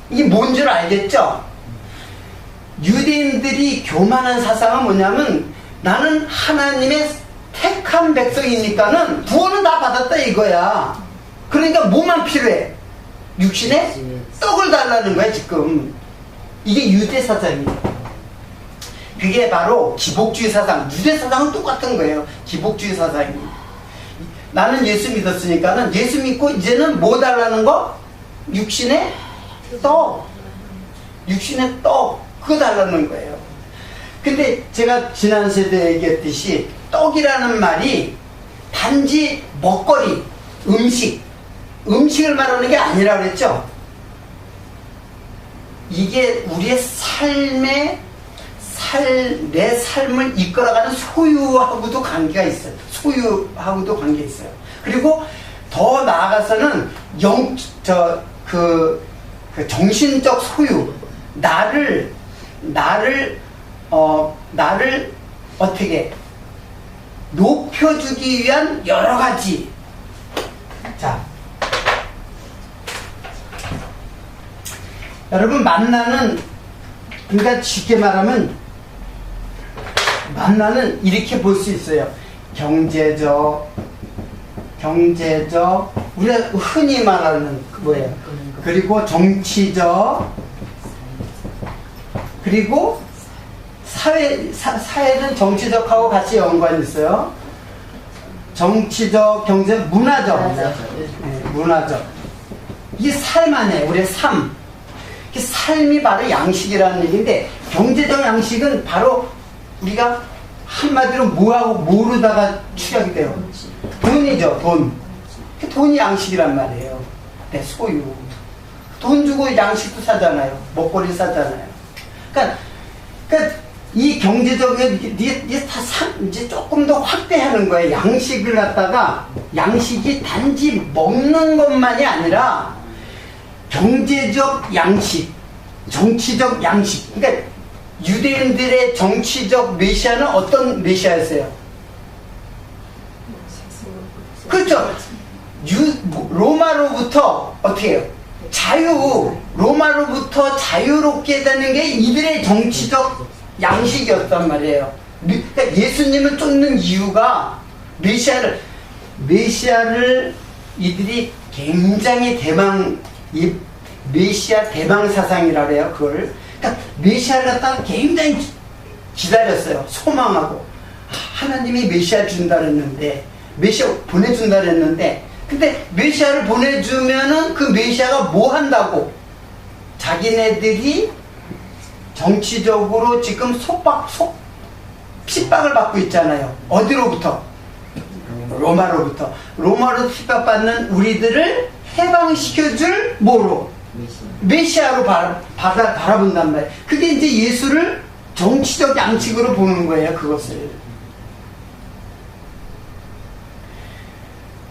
이게 뭔 줄 알겠죠? 유대인들이 교만한 사상은 뭐냐면, 나는 하나님의 택한 백성이니까는 구원은 다 받았다 이거야. 그러니까 뭐만 필요해? 육신의 떡을 달라는 거야 지금. 이게 유대 사상이에요. 그게 바로 기복주의 사상. 유대 사상은 똑같은 거예요. 기복주의 사상이. 나는 예수 믿었으니까는 예수 믿고 이제는 뭐 달라는 거? 육신의 떡. 육신의 떡. 그거 달라는 거예요. 근데 제가 지난 세대에 얘기했듯이 떡이라는 말이 단지 먹거리, 음식을 말하는 게 아니라 그랬죠? 이게 우리의 내 삶을 이끌어가는 소유하고도 관계가 있어요. 소유하고도 관계 있어요. 그리고 더 나아가서는 정신적 소유, 나를 어떻게 높여주기 위한 여러 가지. 자, 여러분 그러니까 쉽게 말하면 만나는 이렇게 볼 수 있어요. 경제적, 우리가 흔히 말하는 뭐예요? 그리고 정치적, 그리고 사회는 정치적하고 같이 연관이 있어요. 정치적, 경제적, 문화적. 네, 문화적. 이게 삶 안에 우리의 삶. 삶이 바로 양식이라는 얘기인데, 경제적 양식은 바로 우리가 한마디로 뭐하고 모르다가 축약이 돼요. 돈이죠, 돈. 돈이 양식이란 말이에요. 내 소유. 돈 주고 양식도 사잖아요. 먹거리 사잖아요. 그러니까 이 경제적인 이제 조금 더 확대하는 거예요. 양식을 갖다가, 양식이 단지 먹는 것만이 아니라 경제적 양식, 정치적 양식. 그러니까 유대인들의 정치적 메시아는 어떤 메시아였어요? 그렇죠. 로마로부터 어떻게 해요? 로마로부터 자유롭게 되는 게 이들의 정치적 양식이었단 말이에요. 그러니까 예수님을 쫓는 이유가 메시아를 이들이 굉장히 메시아 대망 사상이라 그래요. 그걸. 그러니까 메시아를 갖다가 굉장히 기다렸어요. 소망하고. 하나님이 메시아 준다 그랬는데, 메시아 보내준다 그랬는데, 근데 메시아를 보내주면은 그 메시아가 뭐 한다고? 자기네들이 정치적으로 지금 핍박을 받고 있잖아요. 어디로부터? 로마로부터 핍박받는 우리들을 해방시켜줄 뭐로? 메시아로 바라본단 말이에요. 그게 이제 예수를 정치적 양식으로 보는 거예요. 그것을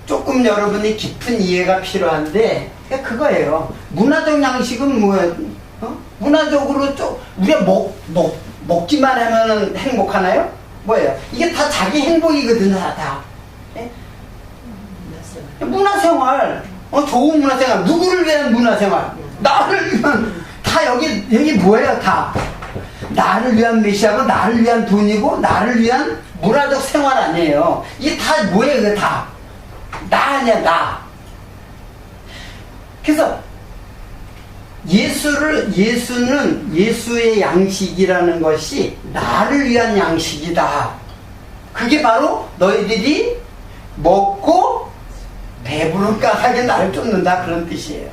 조금 여러분이 깊은 이해가 필요한데, 그거예요. 문화적 양식은 뭐예요? 문화적으로 우리가 먹기만 하면 행복하나요? 뭐예요? 이게 다 자기 행복이거든요. 다. 네? 문화생활. 좋은 문화생활. 누구를 위한 문화생활? 나를 위한. 다 여기 뭐예요? 다. 나를 위한 메시아고 나를 위한 돈이고 나를 위한 문화적 생활 아니에요. 이게 다 뭐예요? 이게 다 나 아니야, 나. 그래서 예수는 예수의 양식이라는 것이 나를 위한 양식이다. 그게 바로 너희들이 먹고 배부른 까닭에 나를 쫓는다, 그런 뜻이에요.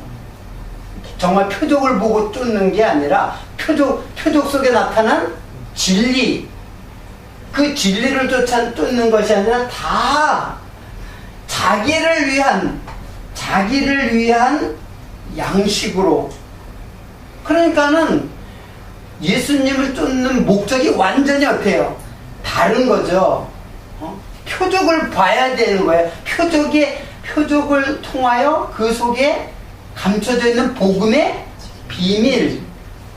정말 표적을 보고 쫓는 게 아니라 표적 속에 나타난 진리, 그 진리를 쫓는 것이 아니라 다 자기를 위한 양식으로. 그러니까는 예수님을 쫓는 목적이 완전히 어때요? 다른 거죠. 표적을 봐야 되는 거예요. 표적을 통하여 그 속에 감춰져 있는 복음의 비밀.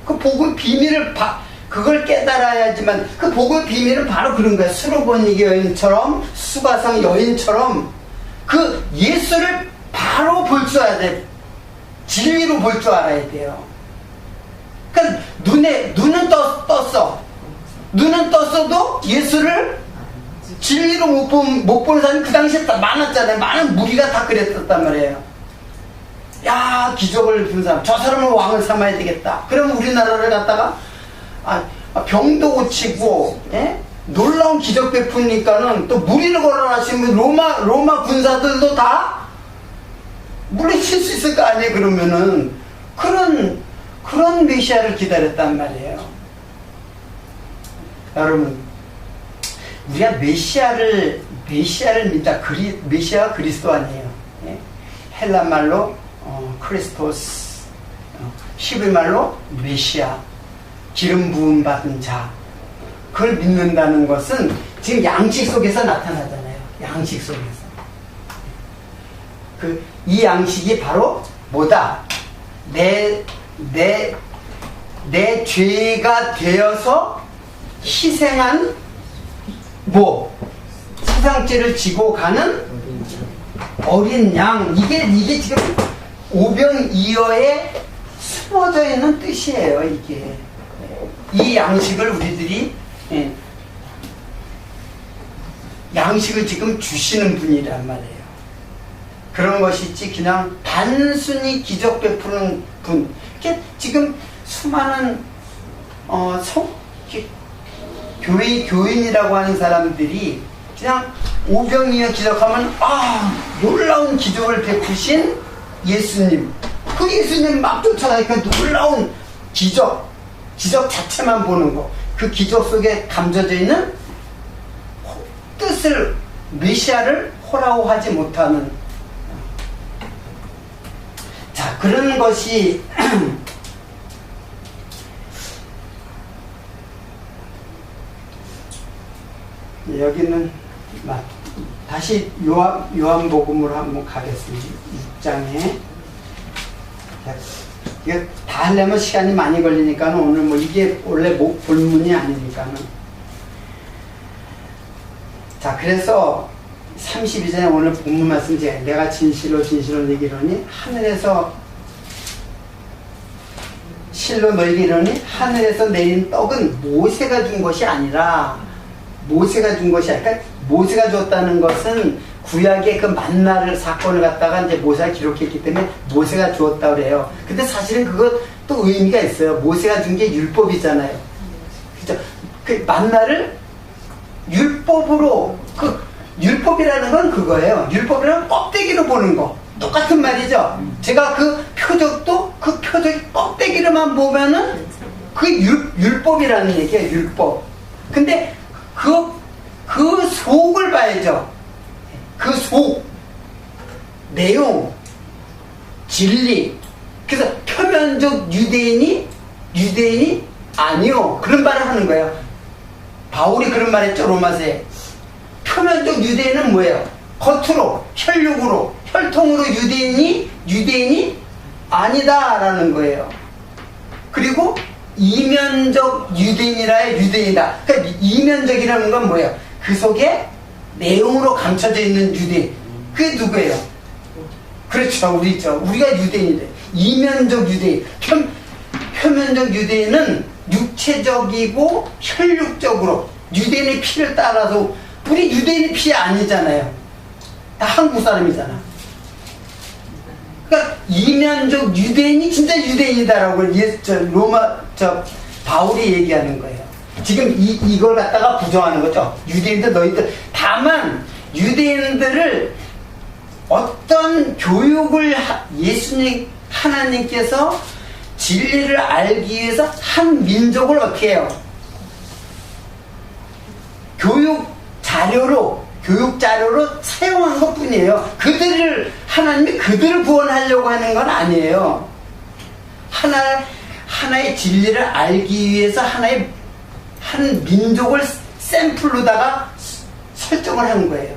그 복음 비밀을 그걸 깨달아야지만, 그 복음의 비밀은 바로 그런 거예요. 수로보니게 여인처럼, 수가성 여인처럼 그 예수를 바로 볼 줄 알아야 돼. 진리로 볼 줄 알아야 돼요. 그러니까 눈은 떴어. 눈은 떴어도 예수를 진리로 못 보는 사람이 그 당시에 많았잖아요. 많은 무리가 다 그랬었단 말이에요. 야, 기적을 준 사람, 저 사람을 왕을 삼아야 되겠다. 그러면 우리나라를 갖다가 병도 고치고, 예? 놀라운 기적 베푸니까는 또 무리를 걸어라시면 로마 군사들도 다 물리칠 수 있을 거 아니에요. 그러면은 그런 메시아를 기다렸단 말이에요. 여러분, 우리가 메시아를 믿다. 메시아가 그리스도 아니에요. 예? 헬라 말로 크리스토스, 히브리 말로 메시아, 기름 부음 받은 자. 그걸 믿는다는 것은 지금 양식 속에서 나타나잖아요. 양식 속에서. 이 양식이 바로 뭐다? 내 죄가 되어서 희생한 희생죄를 지고 가는 어린 양. 이게 지금 오병이어에 숨어져 있는 뜻이에요. 이게 이 양식을 우리들이 양식을 지금 주시는 분이란 말이에요. 그런 것이 있지 그냥 단순히 기적 베푸는 분. 지금 수많은 교인이라고 하는 사람들이 그냥 오병이어 기적하면 놀라운 기적을 베푸신 예수님, 그 예수님 막 쫓아가니까 놀라운 기적 자체만 보는 거. 그 기적 속에 감춰져 있는 뜻을, 메시아를 호라호하지 못하는, 자, 그런 것이 여기는 다시 요한복음으로 한번 가겠습니다. 6장에 이거 다 하려면 시간이 많이 걸리니까 오늘 이게 원래 본문이 아니니까는. 자, 그래서 32장에 오늘 본문 말씀 내가 진실로 얘기하니 하늘에서 실로 너희에게 이르니 하늘에서 내린 떡은 모세가 준 것이 아니라, 모세가 줬다는 것은 구약의 그 만나를 사건을 갖다가 이제 모세가 기록했기 때문에 모세가 주었다고 그래요. 근데 사실은 그거 또 의미가 있어요. 모세가 준 게 율법이잖아요. 그죠? 그 만나를 율법으로, 율법이라는 건 그거예요. 율법이라는 껍데기로 보는 거. 똑같은 말이죠. 제가 그 표적이 껍데기로만 보면은 그 율법이라는 얘기예요. 율법. 근데 그 속을 봐야죠. 그 속, 내용, 진리. 그래서 표면적 유대인이 아니요. 그런 말을 하는 거예요. 바울이 그런 말 했죠. 로마서에. 표면적 유대인은 뭐예요? 겉으로, 혈육으로, 혈통으로 유대인이 아니다라는 거예요. 그리고 이면적 유대인이라의 유대인이다. 그러니까 이면적이라는 건 뭐예요? 그 속에 내용으로 감춰져 있는 유대인. 그게 누구예요? 그렇죠. 우리가 유대인이래. 이면적 유대인. 표면적 유대인은 육체적이고 혈육적으로 유대인의 피를 따라서, 우리 유대인의 피 아니잖아요. 다 한국 사람이잖아. 그러니까 이면적 유대인이 진짜 유대인이다라고 바울이 얘기하는 거예요. 지금 이걸 갖다가 부정하는 거죠. 유대인들 너희들, 다만 유대인들을 어떤 교육을 예수님 하나님께서 진리를 알기 위해서 한 민족을 어떻게 해요? 교육 자료로 사용한 것 뿐이에요. 하나님이 그들을 구원하려고 하는 건 아니에요. 하나의 진리를 알기 위해서 한 민족을 샘플로다가 설정을 한 거예요.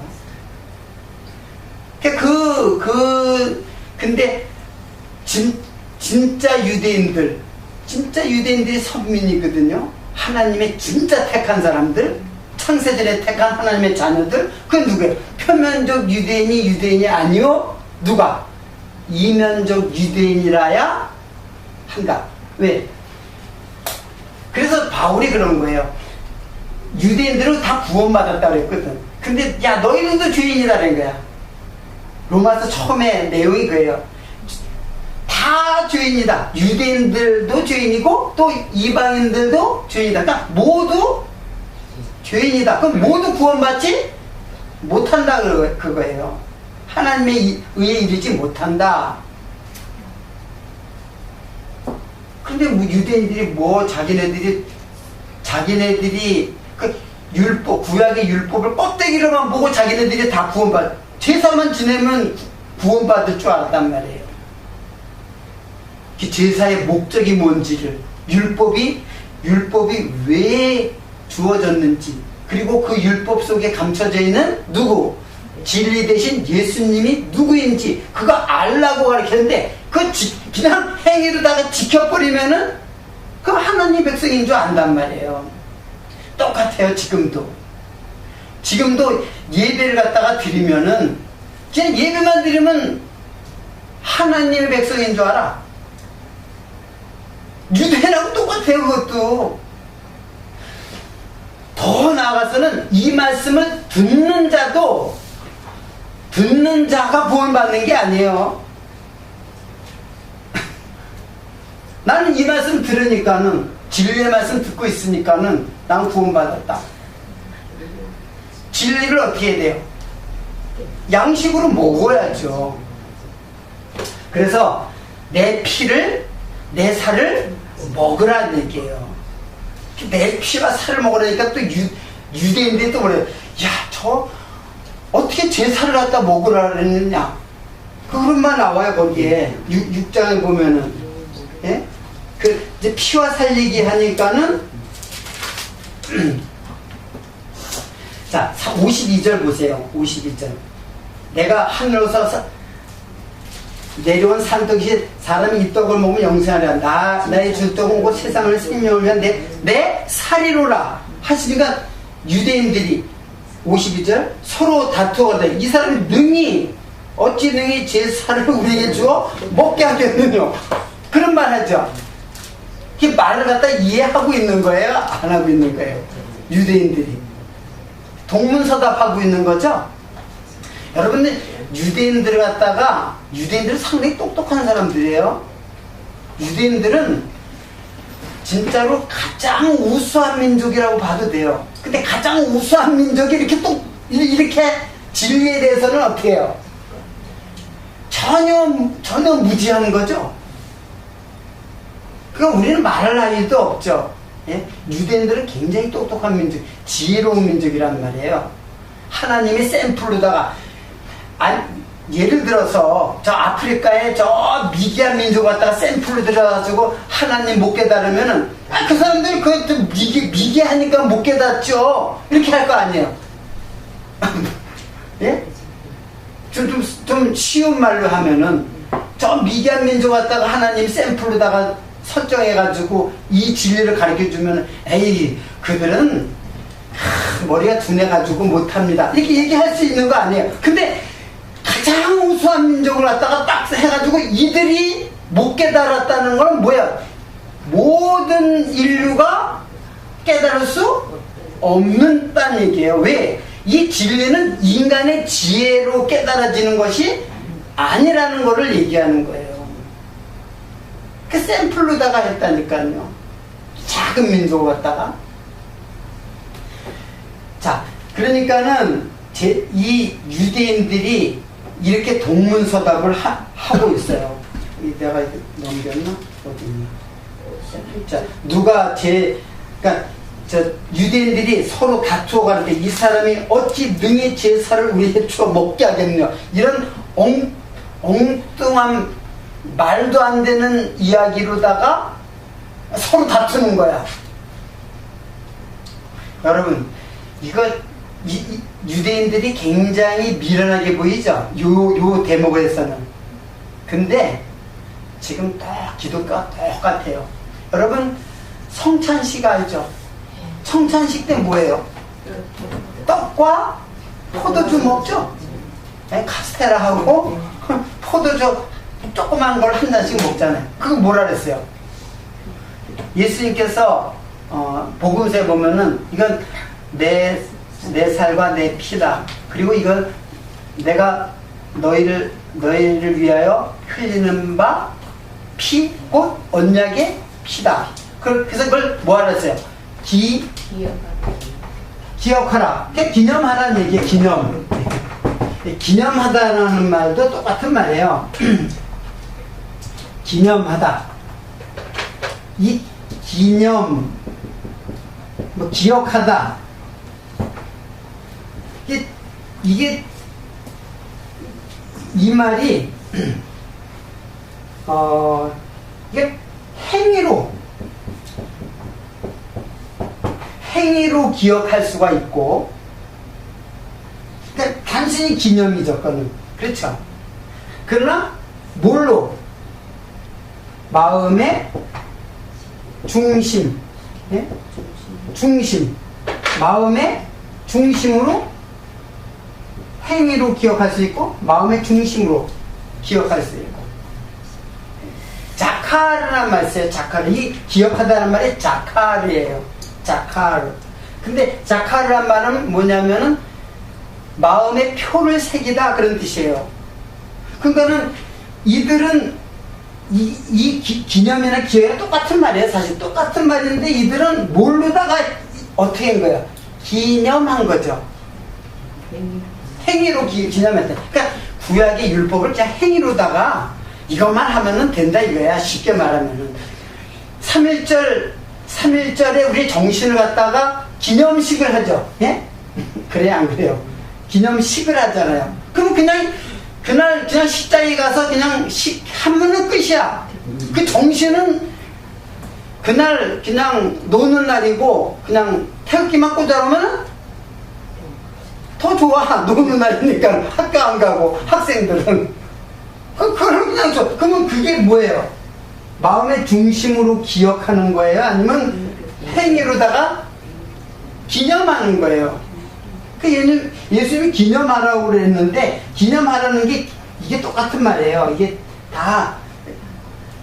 근데 진짜 유대인들이 선민이거든요. 하나님의 진짜 택한 사람들, 창세전에 택한 하나님의 자녀들, 그건 누구예요? 표면적 유대인이 아니요? 누가? 이면적 유대인이라야 한다. 왜? 그래서 바울이 그런 거예요. 유대인들은 다 구원받았다고 그랬거든. 근데 야, 너희들도 죄인이라는 거야. 로마서 처음에 내용이 그래요. 다 죄인이다. 유대인들도 죄인이고 또 이방인들도 죄인이다. 그러니까 모두 죄인이다. 그럼 모두 구원받지 못한다 그거예요. 하나님의 의에 이르지 못한다. 근데 뭐 유대인들이 자기네들이 그 율법, 구약의 율법을 껍데기로만 보고 자기네들이 다 제사만 지내면 구원받을 줄 알았단 말이에요. 그 제사의 목적이 뭔지를, 율법이 왜 주어졌는지, 그리고 그 율법 속에 감춰져 있는 진리 대신 예수님이 누구인지 그거 알라고 가르쳤는데 그냥 행위로다가 지켜버리면은 그 하나님 백성인 줄 안단 말이에요. 똑같아요. 지금도 예배를 갖다가 드리면은 그냥 예배만 드리면 하나님의 백성인 줄 알아. 유대인하고 똑같아요. 그것도 더 나아가서는 이 말씀을 듣는 자가 구원받는 게 아니에요. 나는 이 말씀 들으니까는, 진리의 말씀 듣고 있으니까는 난 구원받았다. 진리를 어떻게 해야 돼요? 양식으로 먹어야죠. 그래서 내 살을 먹으라는 얘기예요. 내 피와 살을 먹으라니까 또 유대인들이 또 그래요. 야, 저 어떻게 제 살을 갖다 먹으라 그랬느냐. 그것만 나와요. 거기에 6장에 보면은. 예? 이제 피와 살 얘기하니까는 자, 52절 보세요. 52절. 내가 하늘로서 내려온 산떡이 사람이 이 떡을 먹으면 영생하리라. 나의 줄 떡은 곧 세상을 생명을 위한 내 살이로라 하시니까 유대인들이 52절 서로 다투어가다. 이 사람이 어찌 능히 제 살을 우리에게 주어 먹게 하겠느냐. 그런 말 하죠. 그 말을 갖다 이해하고 있는 거예요? 안 하고 있는 거예요? 유대인들이 동문서답하고 있는 거죠. 여러분들 유대인들은 상당히 똑똑한 사람들이에요. 유대인들은 진짜로 가장 우수한 민족이라고 봐도 돼요. 근데 가장 우수한 민족이 이렇게 진리에 대해서는 어떻게 해요? 전혀 무지한 거죠. 그러니까 우리는 말할 나위도 없죠. 예? 유대인들은 굉장히 똑똑한 민족, 지혜로운 민족이란 말이에요. 하나님이 샘플로다가 예를 들어서 저 아프리카에 저 미개한 민족 갖다가 샘플로 들어가지고 하나님 못 깨달으면은 그 사람들 그것도 미개하니까 못 깨닫죠. 이렇게 할 거 아니에요. 예? 좀 쉬운 말로 하면은 저 미개한 민족 갖다가 하나님 샘플로다가 설정해가지고 이 진리를 가르쳐주면 에이 그들은 머리가 둔해가지고 못합니다 이렇게 얘기할 수 있는 거 아니에요. 근데 가장 우수한 민족을 갖다가 딱 해가지고 이들이 못 깨달았다는 건 뭐야? 모든 인류가 깨달을 수 없는다는 얘기예요. 왜? 이 진리는 인간의 지혜로 깨달아지는 것이 아니라는 것을 얘기하는 거예요. 그 샘플로다가 했다니까요. 작은 민족을 갖다가. 자, 그러니까는 이 유대인들이 이렇게 동문서답을 하고 있어요. 내가 넘겼나? 어디 있나? 자, 누가 그러니까 유대인들이 서로 다투어 가는데 이 사람이 어찌 능히 제사를 우리에 주어 먹게 하겠냐, 이런 엉뚱한 말도 안 되는 이야기로다가 서로 다투는 거야. 여러분, 이거 유대인들이 굉장히 미련하게 보이죠? 요 대목에서는. 근데 지금 기독교가 똑같아요. 여러분, 성찬식 알죠? 성찬식 때 뭐예요? 떡과 포도주 먹죠? 카스테라하고 포도주 조그만 걸 한 잔씩 먹잖아요. 그거 뭐라 그랬어요? 예수님께서 복음서에 보면은 이건 내 살과 내 피다. 그리고 이건 내가 너희를 위하여 흘리는 바 피, 곧 언약의 피다. 그래서 그걸 뭐하라 했어요? 기억하라. 기념하라는 얘기예요. 기념. 기념하다라는 말도 똑같은 말이에요. 기념하다. 이 기념, 기억하다. 이게 이 말이 이게 행위로 기억할 수가 있고, 그러니까 단순히 기념이죠, 그거는. 그렇죠. 그러나 뭘로? 마음의 중심, 예? 중심, 마음의 중심으로 행위로 기억할 수 있고, 마음의 중심으로 기억할 수 있고. 자카르란 말 써요. 자카르. 이 기억하다는 말이 자카르예요. 자카르. 근데 자카르란 말은 뭐냐면은 마음의 표를 새기다, 그런 뜻이에요. 그러니까는 이들은 이 기념이나 기억이 똑같은 말이에요. 사실 똑같은 말인데 이들은 뭘로다가 어떻게 한 거예요? 기념한 거죠. 행위로 기념했다. 그러니까 구약의 율법을 그냥 행위로다가 이것만 하면은 된다 이거야. 쉽게 말하면은 3.1절에 우리 정신을 갖다가 기념식을 하죠. 예? 그래요, 안 그래요? 기념식을 하잖아요. 그럼 그날 그냥 식당에 가서 그냥 하면은 끝이야. 그 정신은 그날 그냥 노는 날이고 그냥 태극기만 꽂아놓으면 더 좋아. 노는 날이니까 학교 안 가고 학생들은. 그럼 그냥 그러면 그게 뭐예요? 마음의 중심으로 기억하는 거예요? 아니면 행위로다가 기념하는 거예요? 예수님이 기념하라고 그랬는데, 기념하라는 게 이게 똑같은 말이에요. 이게 다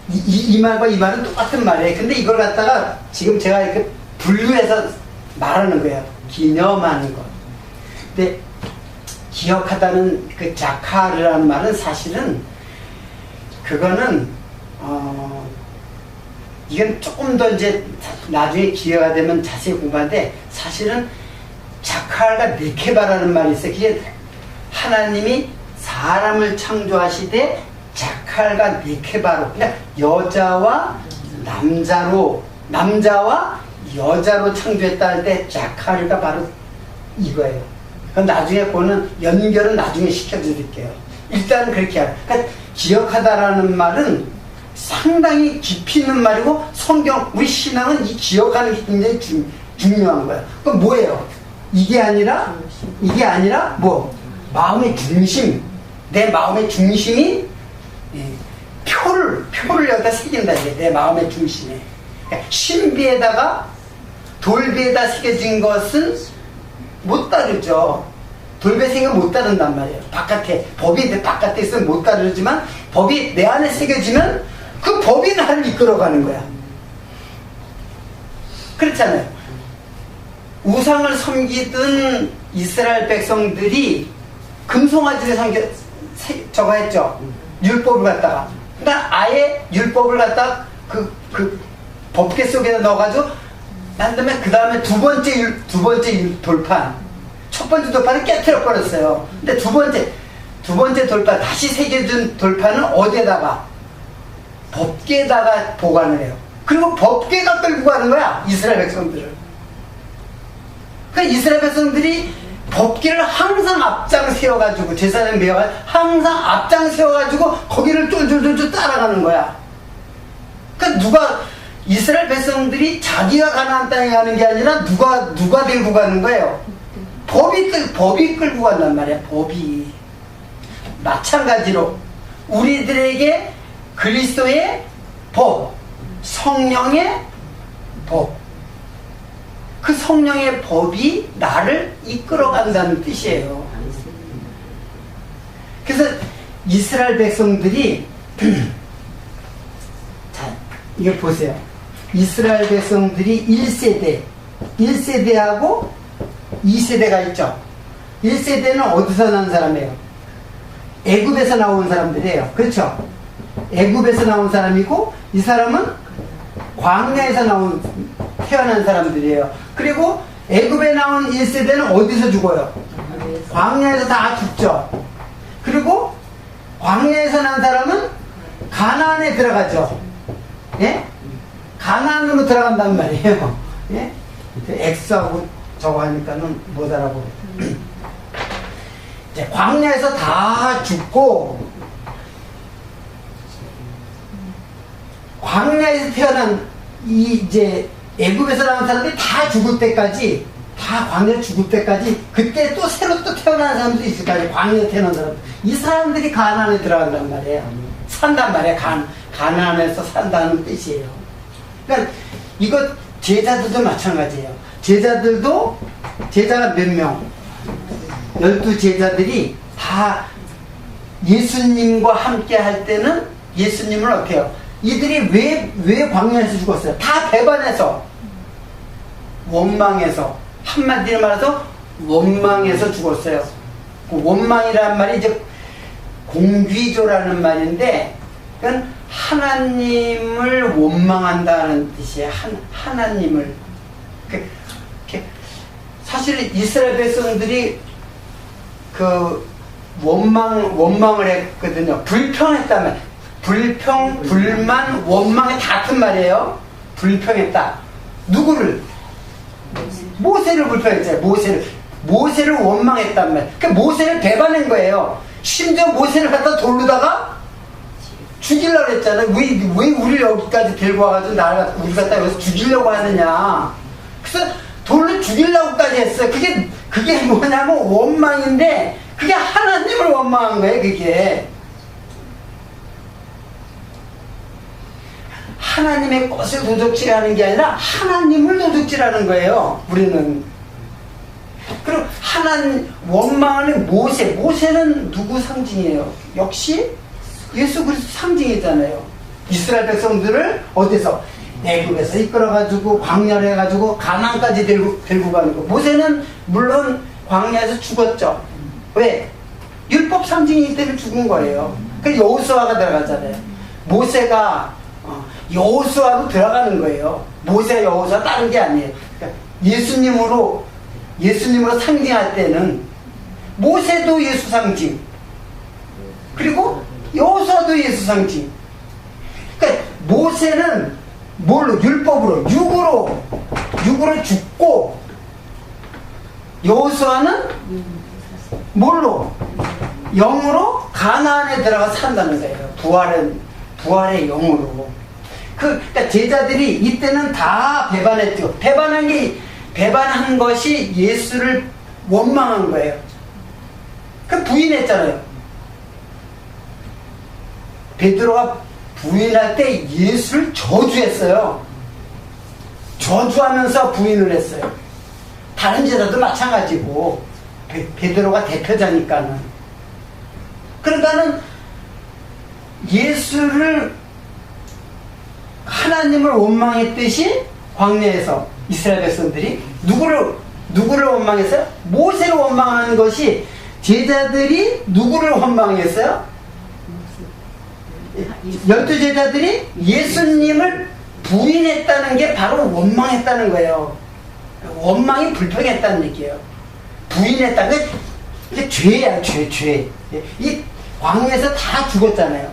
이 말과 이 말은 똑같은 말이에요. 근데 이걸 갖다가 지금 제가 이렇게 분류해서 말하는 거예요. 기념하는 거. 근데 기억하다는 그 자카르라는 말은 사실은 그거는 이건 조금 더 이제 나중에 기회가 되면 자세히 공부하는데, 사실은 자카르가 네케바라는 말이 있어요. 그게 하나님이 사람을 창조하시되 자카르가 네케바로, 그러니까 여자와 남자와 여자로 창조했다 할 때 자카르가 바로 이거예요. 그건 나중에 보는 연결은 나중에 시켜드릴게요. 일단은 그렇게 해요. 그러니까 기억하다라는 말은 상당히 깊이 있는 말이고, 우리 신앙은 이 기억하는 게 굉장히 중요한 거예요. 그럼 뭐예요? 이게 아니라 뭐 마음의 중심, 내 마음의 중심이 표를 여기다 새긴다. 이게 내 마음의 중심에. 그러니까 신비에다가 돌비에다 새겨진 것은 못 다르죠. 돌비에 새기면 못 다른단 말이에요. 법이 내 바깥에 있으면 못 다르지만 법이 내 안에 새겨지면 그 법이 나를 이끌어가는 거야. 그렇잖아요. 우상을 섬기던 이스라엘 백성들이 금송아지를 저거 했죠. 율법을 갖다가. 그러니까 아예 율법을 갖다가 그 법계 속에다 넣어가지고 난 다음에 그 다음에 두 번째 돌판. 첫 번째 돌판은 깨트려 버렸어요. 근데 두 번째 돌판, 다시 새겨준 돌판은 어디에다가? 법계에다가 보관을 해요. 그리고 법계가 끌고 가는 거야, 이스라엘 백성들을. 그러니까 이스라엘 백성들이 법계를 항상 앞장 세워가지고, 제사장 메어가 항상 앞장 세워가지고, 거기를 쫄쫄쫄쫄 따라가는 거야. 그러니까 이스라엘 백성들이 자기가 가나안 땅에 가는 게 아니라 누가 들고 가는 거예요? 법이 끌고 간단 말이야, 법이. 마찬가지로, 우리들에게 그리스도의 법, 성령의 법, 그 성령의 법이 나를 이끌어간다는 뜻이에요. 그래서 이스라엘 백성들이 자, 이거 보세요. 이스라엘 백성들이 1세대하고 2세대가 있죠. 1세대는 어디서 난 사람이에요? 애굽에서 나온 사람들이에요. 그렇죠? 애굽에서 나온 사람이고, 이 사람은 광야에서 태어난 사람들이에요. 그리고 애굽에 나온 1세대는 어디서 죽어요? 광야에서 다 죽죠. 그리고 광야에서 난 사람은 가나안에 들어가죠. 예? 가나안으로 들어간단 말이에요. 예? X하고 저거 하니까는 못 알아보고. 이제 광야에서 다 죽고, 광야에서 태어난 이제 애굽에서 나온 사람들이 다 죽을 때까지, 다 광야에 죽을 때까지, 그때 또 새로 또 태어난 사람도 있을 거 아니에요. 광야에 태어난 사람. 이 사람들이 가나안에 들어간단 말이에요. 산단 말이에요. 가나안에서 산다는 뜻이에요. 그러니까 이거 제자들도 마찬가지예요. 제자가 몇 명? 12제자들이 다 예수님과 함께 할 때는 예수님을 어떻게 해요? 이들이 왜 광야에서 죽었어요? 다 배반해서, 원망해서, 한마디로 말해서 원망해서 죽었어요. 그 원망이라는 말이 이제 공귀조라는 말인데, 그건 하나님을 원망한다는 뜻이에요. 하나님을. 사실 이스라엘 백성들이 그 원망을 했거든요. 불평했다면, 불만, 원망이 같은 말이에요. 불평했다. 누구를? 모세를 불평했잖아요. 모세를 원망했단 말이에요. 그러니까 모세를 배반한 거예요. 심지어 모세를 갖다 돌로다가 죽이려고 했잖아요. 왜 우리를 여기까지 데리고 와가지고 우리 갖다 여기서 죽이려고 하느냐. 그래서 돌로 죽이려고까지 했어요. 그게 뭐냐면 원망인데, 그게 하나님을 원망한 거예요, 그게. 하나님의 것을 도둑질하는 게 아니라 하나님을 도둑질하는 거예요, 우리는. 그리고 원망하는 모세는 누구 상징이에요? 역시 예수 그리스도 상징이잖아요. 이스라엘 백성들을 어디서? 애굽에서 이끌어가지고 광야를 해가지고 가나안까지 데리고 가는 거. 모세는 물론 광야에서 죽었죠. 왜? 율법 상징이기 때문에 죽은 거예요. 그래서 여호수아가 들어가잖아요. 모세가 여호수아로 들어가는 거예요. 모세 여호수아 다른 게 아니에요. 그러니까 예수님으로 상징할 때는 모세도 예수 상징, 그리고 여호수아도 예수 상징. 그러니까 모세는 뭘로? 율법으로, 육으로 죽고, 여호수아는 뭘로? 영으로 가나안에 들어가 산다는 거예요. 부활의 영으로. 그러니까 제자들이 이때는 다 배반했죠. 배반한 것이 예수를 원망한 거예요. 그 부인했잖아요. 베드로가 부인할 때 예수를 저주했어요. 저주하면서 부인을 했어요. 다른 제자도 마찬가지고, 베드로가 대표자니까는. 그러니까는 예수를, 하나님을 원망했듯이 광야에서 이스라엘 백성들이 누구를 원망했어요? 모세를 원망하는 것이 제자들이 누구를 원망했어요? 12제자들이 예수님을 부인했다는 게 바로 원망했다는 거예요. 원망이 불평했다는 얘기예요. 부인했다는 게 이게 죄야, 죄. 이 광야에서 다 죽었잖아요.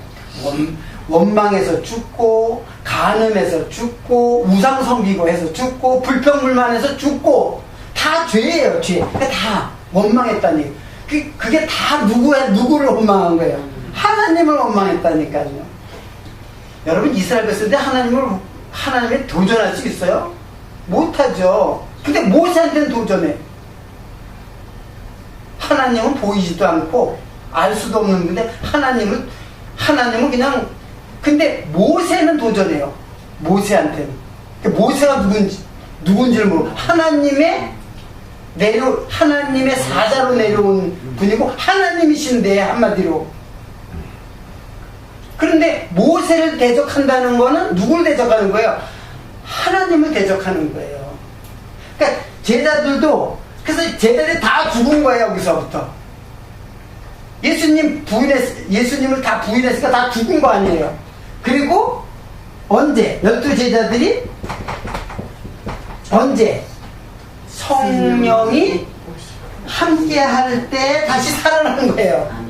원망해서 죽고, 간음해서 죽고, 우상 섬기고 해서 죽고, 불평불만해서 죽고, 다 죄예요, 죄. 그게 다 원망했다는 얘기예요. 그게 다 누구를 원망한 거예요? 하나님을 원망했다니까요. 여러분, 이스라엘 백성들 하나님을 도전할 수 있어요? 못하죠. 근데 모세한테는 도전해. 하나님은 보이지도 않고 알 수도 없는 건데 하나님은 그냥, 근데 모세는 도전해요. 모세한테는. 모세가 누군지를 모르고 하나님의 사자로 내려온 분이고 하나님이신데, 한마디로. 그런데 모세를 대적한다는 거는 누굴 대적하는 거예요? 하나님을 대적하는 거예요. 그러니까 제자들도, 그래서 제자들이 다 죽은 거예요, 여기서부터. 예수님을 다 부인했으니까 다 죽은 거 아니에요. 그리고 언제? 12제자들이 언제? 성령이 함께 할 때 다시 살아나는 거예요.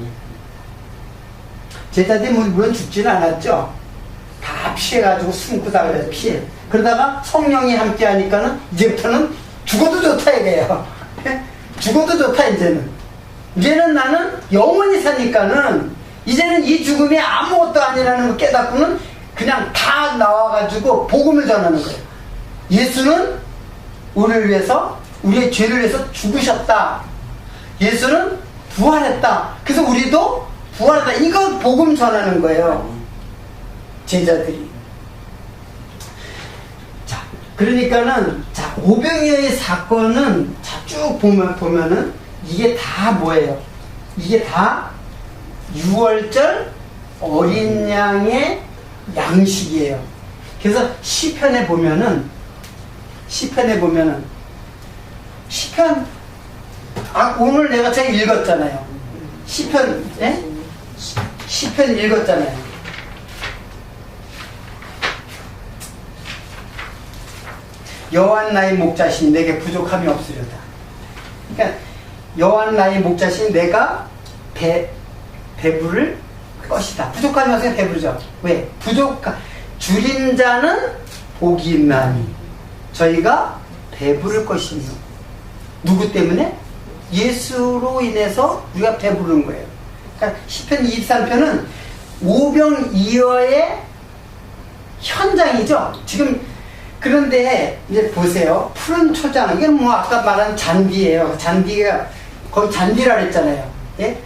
제자들이 물론 죽지는 않았죠. 다 피해가지고 숨고 다 그래서 피해. 그러다가 성령이 함께 하니까는 이제부터는 죽어도 좋다 이거예요. 죽어도 좋다 이제는 나는 영원히 사니까는 이제는 이 죽음이 아무것도 아니라는 걸 깨닫고는 그냥 다 나와가지고 복음을 전하는 거예요. 예수는 우리를 위해서, 우리의 죄를 위해서 죽으셨다. 예수는 부활했다. 그래서 우리도 부활했다. 이거 복음 전하는 거예요. 제자들이. 자, 그러니까는, 자, 오병이어의 사건은, 자, 쭉 보면은, 이게 다 뭐예요? 이게 다 6월절 어린 양의 양식이에요. 그래서 시편에 보면은 오늘 내가 책 읽었잖아요. 시편 읽었잖아요. 여호와는 나의 목자시니 내게 부족함이 없으려다. 그러니까 여호와는 나의 목자시니 내가 배부를 것이다. 부족함이 없으면 배부르죠. 왜? 줄인 자는 복이 있나니 저희가 배부를 것이며. 누구 때문에? 예수로 인해서 우리가 배부른 거예요. 그러니까 시편 23편은 오병이어의 현장이죠. 지금. 그런데 이제 보세요. 푸른 초장, 이게 뭐 아까 말한 잔디예요. 잔디가 거기 잔디라 그랬잖아요. 예?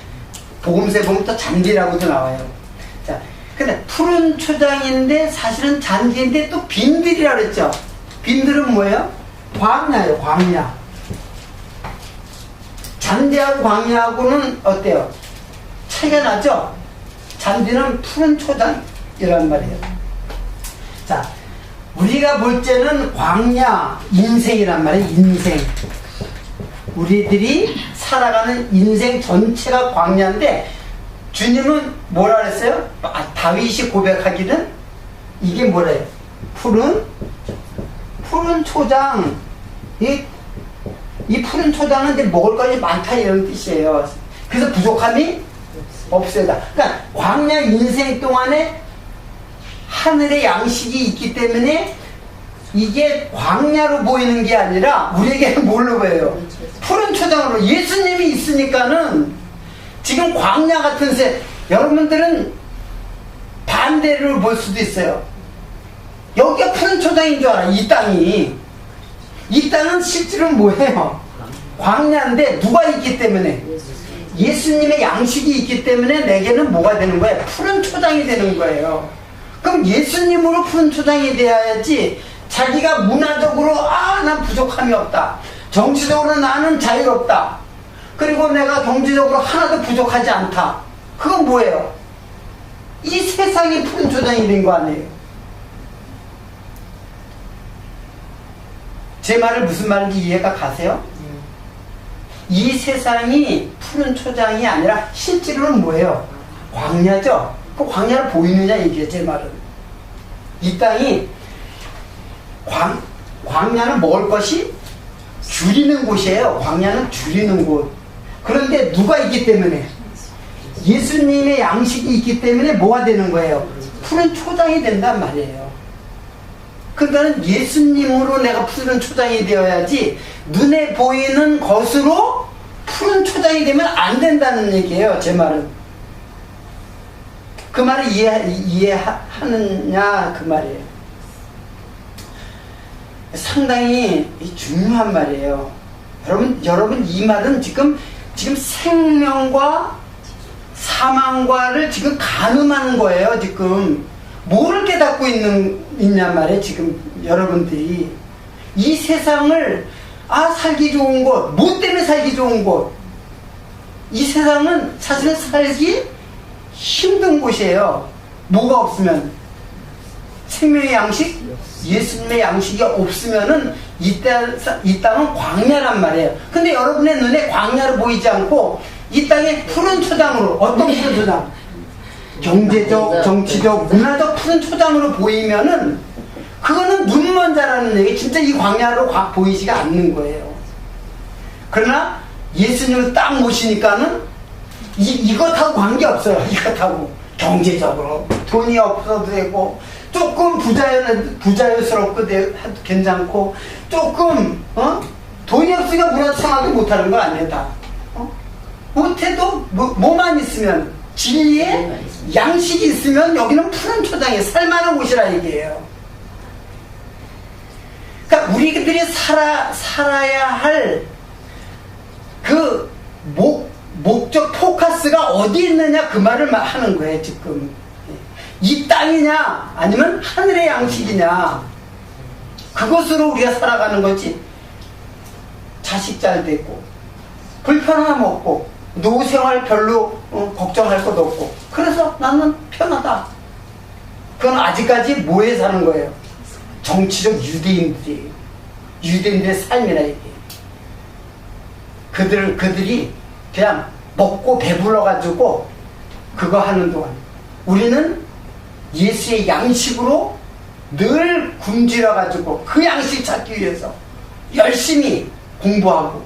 복음서에 보면 또 잔디라고도 나와요. 자, 근데 푸른 초장인데 사실은 잔디인데 또 빈들이라 그랬죠. 빈들은 뭐예요? 광야예요. 광야. 잔디하고 광야하고는 어때요? 차이가 나죠? 잔디는 푸른 초장이란 말이에요. 자, 우리가 볼 때는 광야, 인생이란 말이에요. 인생. 우리들이 살아가는 인생 전체가 광야인데, 주님은 뭐라 그랬어요? 다윗이 고백하기는 이게 뭐래요? 푸른 초장. 이 푸른 초장은 이제 먹을 것이 많다 이런 뜻이에요. 그래서 부족함이 없어요. 그러니까 광야 인생 동안에 하늘의 양식이 있기 때문에 이게 광야로 보이는 게 아니라 우리에게는 뭘로 보여요? 푸른 초장으로. 예수님이 있으니까는 지금 광야 같은 새, 여러분들은 반대를 볼 수도 있어요. 여기가 푸른 초장인 줄 알아. 이 땅은 실제로 뭐예요? 광야인데 누가 있기 때문에? 예수님의 양식이 있기 때문에 내게는 뭐가 되는 거예요? 푸른 초장이 되는 거예요. 그럼 예수님으로 푸른 초장이 되어야지. 자기가 문화적으로 난 부족함이 없다, 정치적으로 나는 자유롭다, 그리고 내가 경제적으로 하나도 부족하지 않다. 그건 뭐예요? 이 세상이 푸른 초장이 된 거 아니에요? 제 말을 무슨 말인지 이해가 가세요? 이 세상이 푸른 초장이 아니라 실제로는 뭐예요? 광야죠? 그 광야를 보이느냐 이게 제 말은. 이 땅이 광야는 먹을 것이 줄이는 곳이에요. 광야는 줄이는 곳. 그런데 누가 있기 때문에? 예수님의 양식이 있기 때문에 뭐가 되는 거예요? 푸른 초장이 된단 말이에요. 그러니까 예수님으로 내가 푸른 초장이 되어야지 눈에 보이는 것으로 푸른 초장이 되면 안 된다는 얘기예요. 제 말은. 그 말을 이해하느냐 그 말이에요. 상당히 중요한 말이에요. 여러분 이 말은 지금 생명과 사망과를 지금 가늠하는 거예요. 지금 뭐를 깨닫고 있냔 말이에요. 지금 여러분들이 이 세상을 살기 좋은 곳, 뭐 때문에 살기 좋은 곳, 이 세상은 사실은 살기 힘든 곳이에요. 뭐가 없으면 생명의 양식, 예수님의 양식이 없으면은 이 땅은 광야란 말이에요. 근데 여러분의 눈에 광야로 보이지 않고 이 땅에 푸른 초장으로, 어떤 푸른 초장? 경제적, 정치적, 문화적 푸른 초장으로 보이면은 그거는 눈먼 자라는 얘기, 진짜 이 광야로 보이지가 않는 거예요. 그러나 예수님을 딱 모시니까는 이것하고 관계없어요. 이것하고 경제적으로 돈이 없어도 되고, 조금 부자연스럽고 괜찮고, 조금 돈이 없으니까 문화창하게 못하는 거 아니에요. 다 못해도 뭐만 있으면, 진리에 양식이 있으면 여기는 푸른 초장에 살만한 곳이라 얘기해요. 그러니까 우리들이 살아야 할 그 목적 포커스가 어디 있느냐 그 말을 하는 거예요. 지금 이 땅이냐 아니면 하늘의 양식이냐, 그것으로 우리가 살아가는 거지. 자식 잘 되고 불편함 없고 노후생활 별로 걱정할 것도 없고 그래서 나는 편하다. 그건 아직까지 뭐에 사는 거예요? 정치적 유대인들의 삶이라 얘기해요. 그들이 그냥 먹고 배불러가지고 그거 하는 동안 우리는 예수의 양식으로 늘 굶주려가지고 그 양식 찾기 위해서 열심히 공부하고.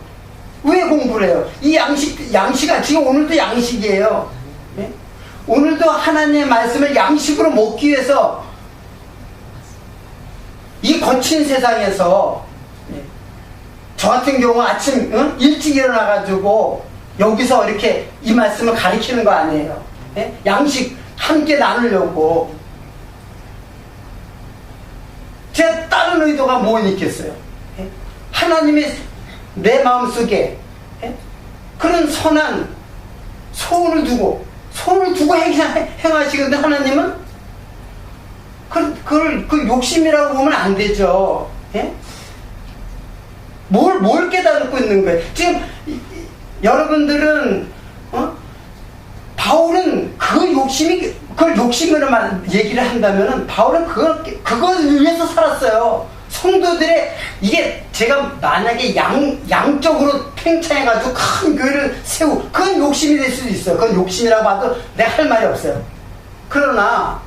왜 공부를 해요? 이 양식아, 지금 오늘도 양식이에요. 네? 오늘도 하나님의 말씀을 양식으로 먹기 위해서 이 거친 세상에서, 네, 저 같은 경우 아침 일찍 일어나가지고 여기서 이렇게 이 말씀을 가리키는 거 아니에요. 네? 양식 함께 나누려고. 제 다른 의도가 뭐 있겠어요? 네? 하나님의 내 마음속에 그런 선한 소원을 두고 행하시는데 하나님은 그 욕심이라고 보면 안 되죠. 예? 뭘 깨닫고 있는 거예요? 지금 여러분들은 바울은 그걸 욕심으로만 얘기를 한다면은 바울은 그걸 위해서 살았어요. 성도들의, 이게 제가 만약에 양적으로 팽창해가지고 큰 교회를 그건 욕심이 될 수도 있어요. 그건 욕심이라고 봐도 내가 할 말이 없어요. 그러나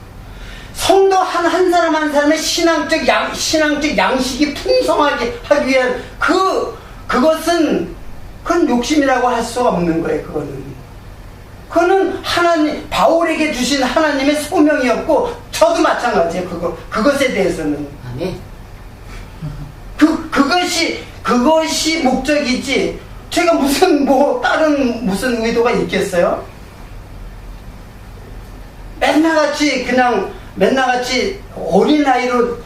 성도 한 사람 한 사람의 신앙적 양식이 풍성하게 하기 위한 그건 욕심이라고 할 수가 없는 거예요. 그거는 바울에게 주신 하나님의 소명이었고, 저도 마찬가지예요. 그것에 대해서는. 아멘. 그것이 목적이지, 제가 다른 무슨 의도가 있겠어요? 맨날같이 어린아이로,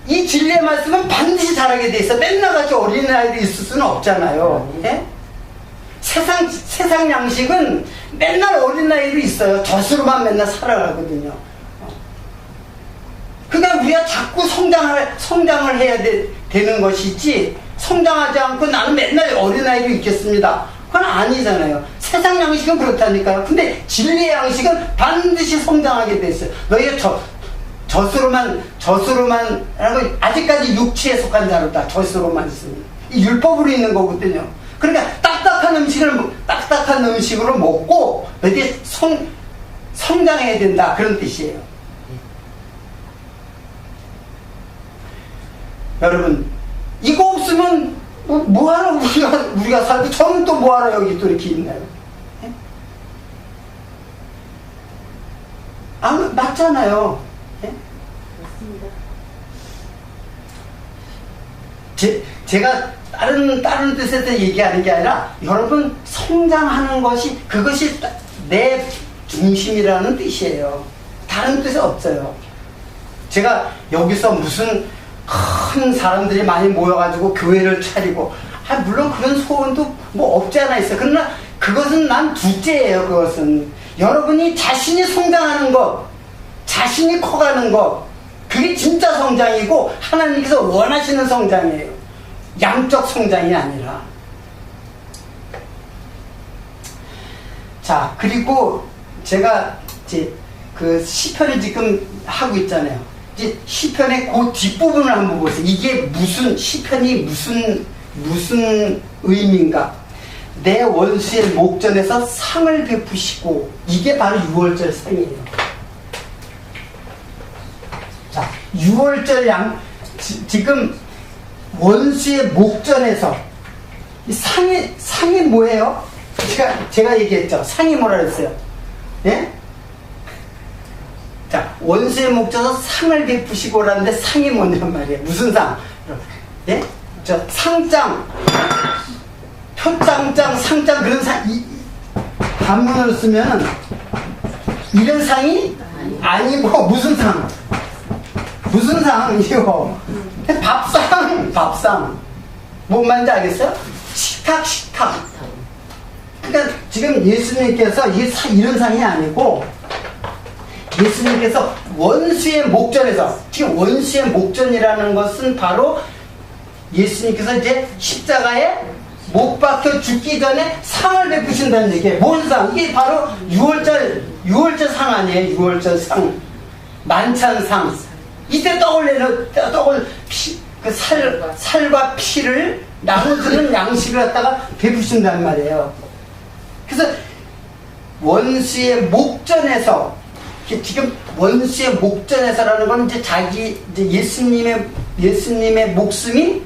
이 진리의 말씀은 반드시 잘하게 돼 있어. 맨날같이 어린아이로 있을 수는 없잖아요. 예? 세상 양식은 맨날 어린아이로 있어요. 젖으로만 맨날 살아가거든요. 그러니까 우리가 자꾸 성장을 해야 되는 것이지, 성장하지 않고 나는 맨날 어린아이로 있겠습니다. 그건 아니잖아요. 세상 양식은 그렇다니까요. 근데 진리의 양식은 반드시 성장하게 돼 있어요. 너희가 젖으로만 하고 아직까지 육체에 속한 자로다. 젖으로만 있으면 이 율법으로 있는 거거든요. 그러니까 딱딱한 음식으로 먹고 어디 성장해야 된다 그런 뜻이에요. 여러분 이거 없으면 뭐하러 우리가 살고 저는 또 뭐하러 여기 또 이렇게 있나요? 맞잖아요. 맞습니다. 제가 다른 뜻에서 얘기하는 게 아니라 여러분 성장하는 것이 그것이 내 중심이라는 뜻이에요. 다른 뜻이 없어요. 제가 여기서 무슨 큰 사람들이 많이 모여가지고 교회를 차리고 물론 그런 소원도 뭐 없지 않아 있어요. 그러나 그것은 난 둘째예요. 그것은 여러분이 자신이 성장하는 것, 자신이 커가는 것, 그게 진짜 성장이고 하나님께서 원하시는 성장이에요. 양적 성장이 아니라. 자, 그리고 제가 이제 그 시편을 지금 하고 있잖아요. 이제 시편의 그 뒷부분을 한번 보세요. 이게 시편이 무슨 의미인가? 내 원수의 목전에서 상을 베푸시고, 이게 바로 6월절 상이에요. 자, 6월절 지금 원수의 목전에서 이 상이 뭐예요? 제가 얘기했죠. 상이 뭐라 그랬어요? 예? 자, 원수의 목전에서 상을 베푸시고라는데 상이 뭐냔 말이에요. 무슨 상? 예? 저 상장, 표장장, 상장 그런 상, 단문으로 쓰면 이런 상이 아니고 무슨 상? 무슨 상이요? 밥상. 뭔 말인지 알겠어요? 식탁. 그러니까 지금 예수님께서 이런 상이 아니고 예수님께서 원수의 목전에서, 지금 원수의 목전이라는 것은 바로 예수님께서 이제 십자가에 못 박혀 죽기 전에 상을 베푸신다는 얘기예요. 뭔 상? 이게 바로 6월절 상 아니에요? 6월절 상. 만찬상. 이때 그 살과 피를 나눠주는 양식을 갖다가 베푸신단 말이에요. 그래서 원수의 목전에서, 지금 원수의 목전에서라는 건 이제 예수님의 목숨이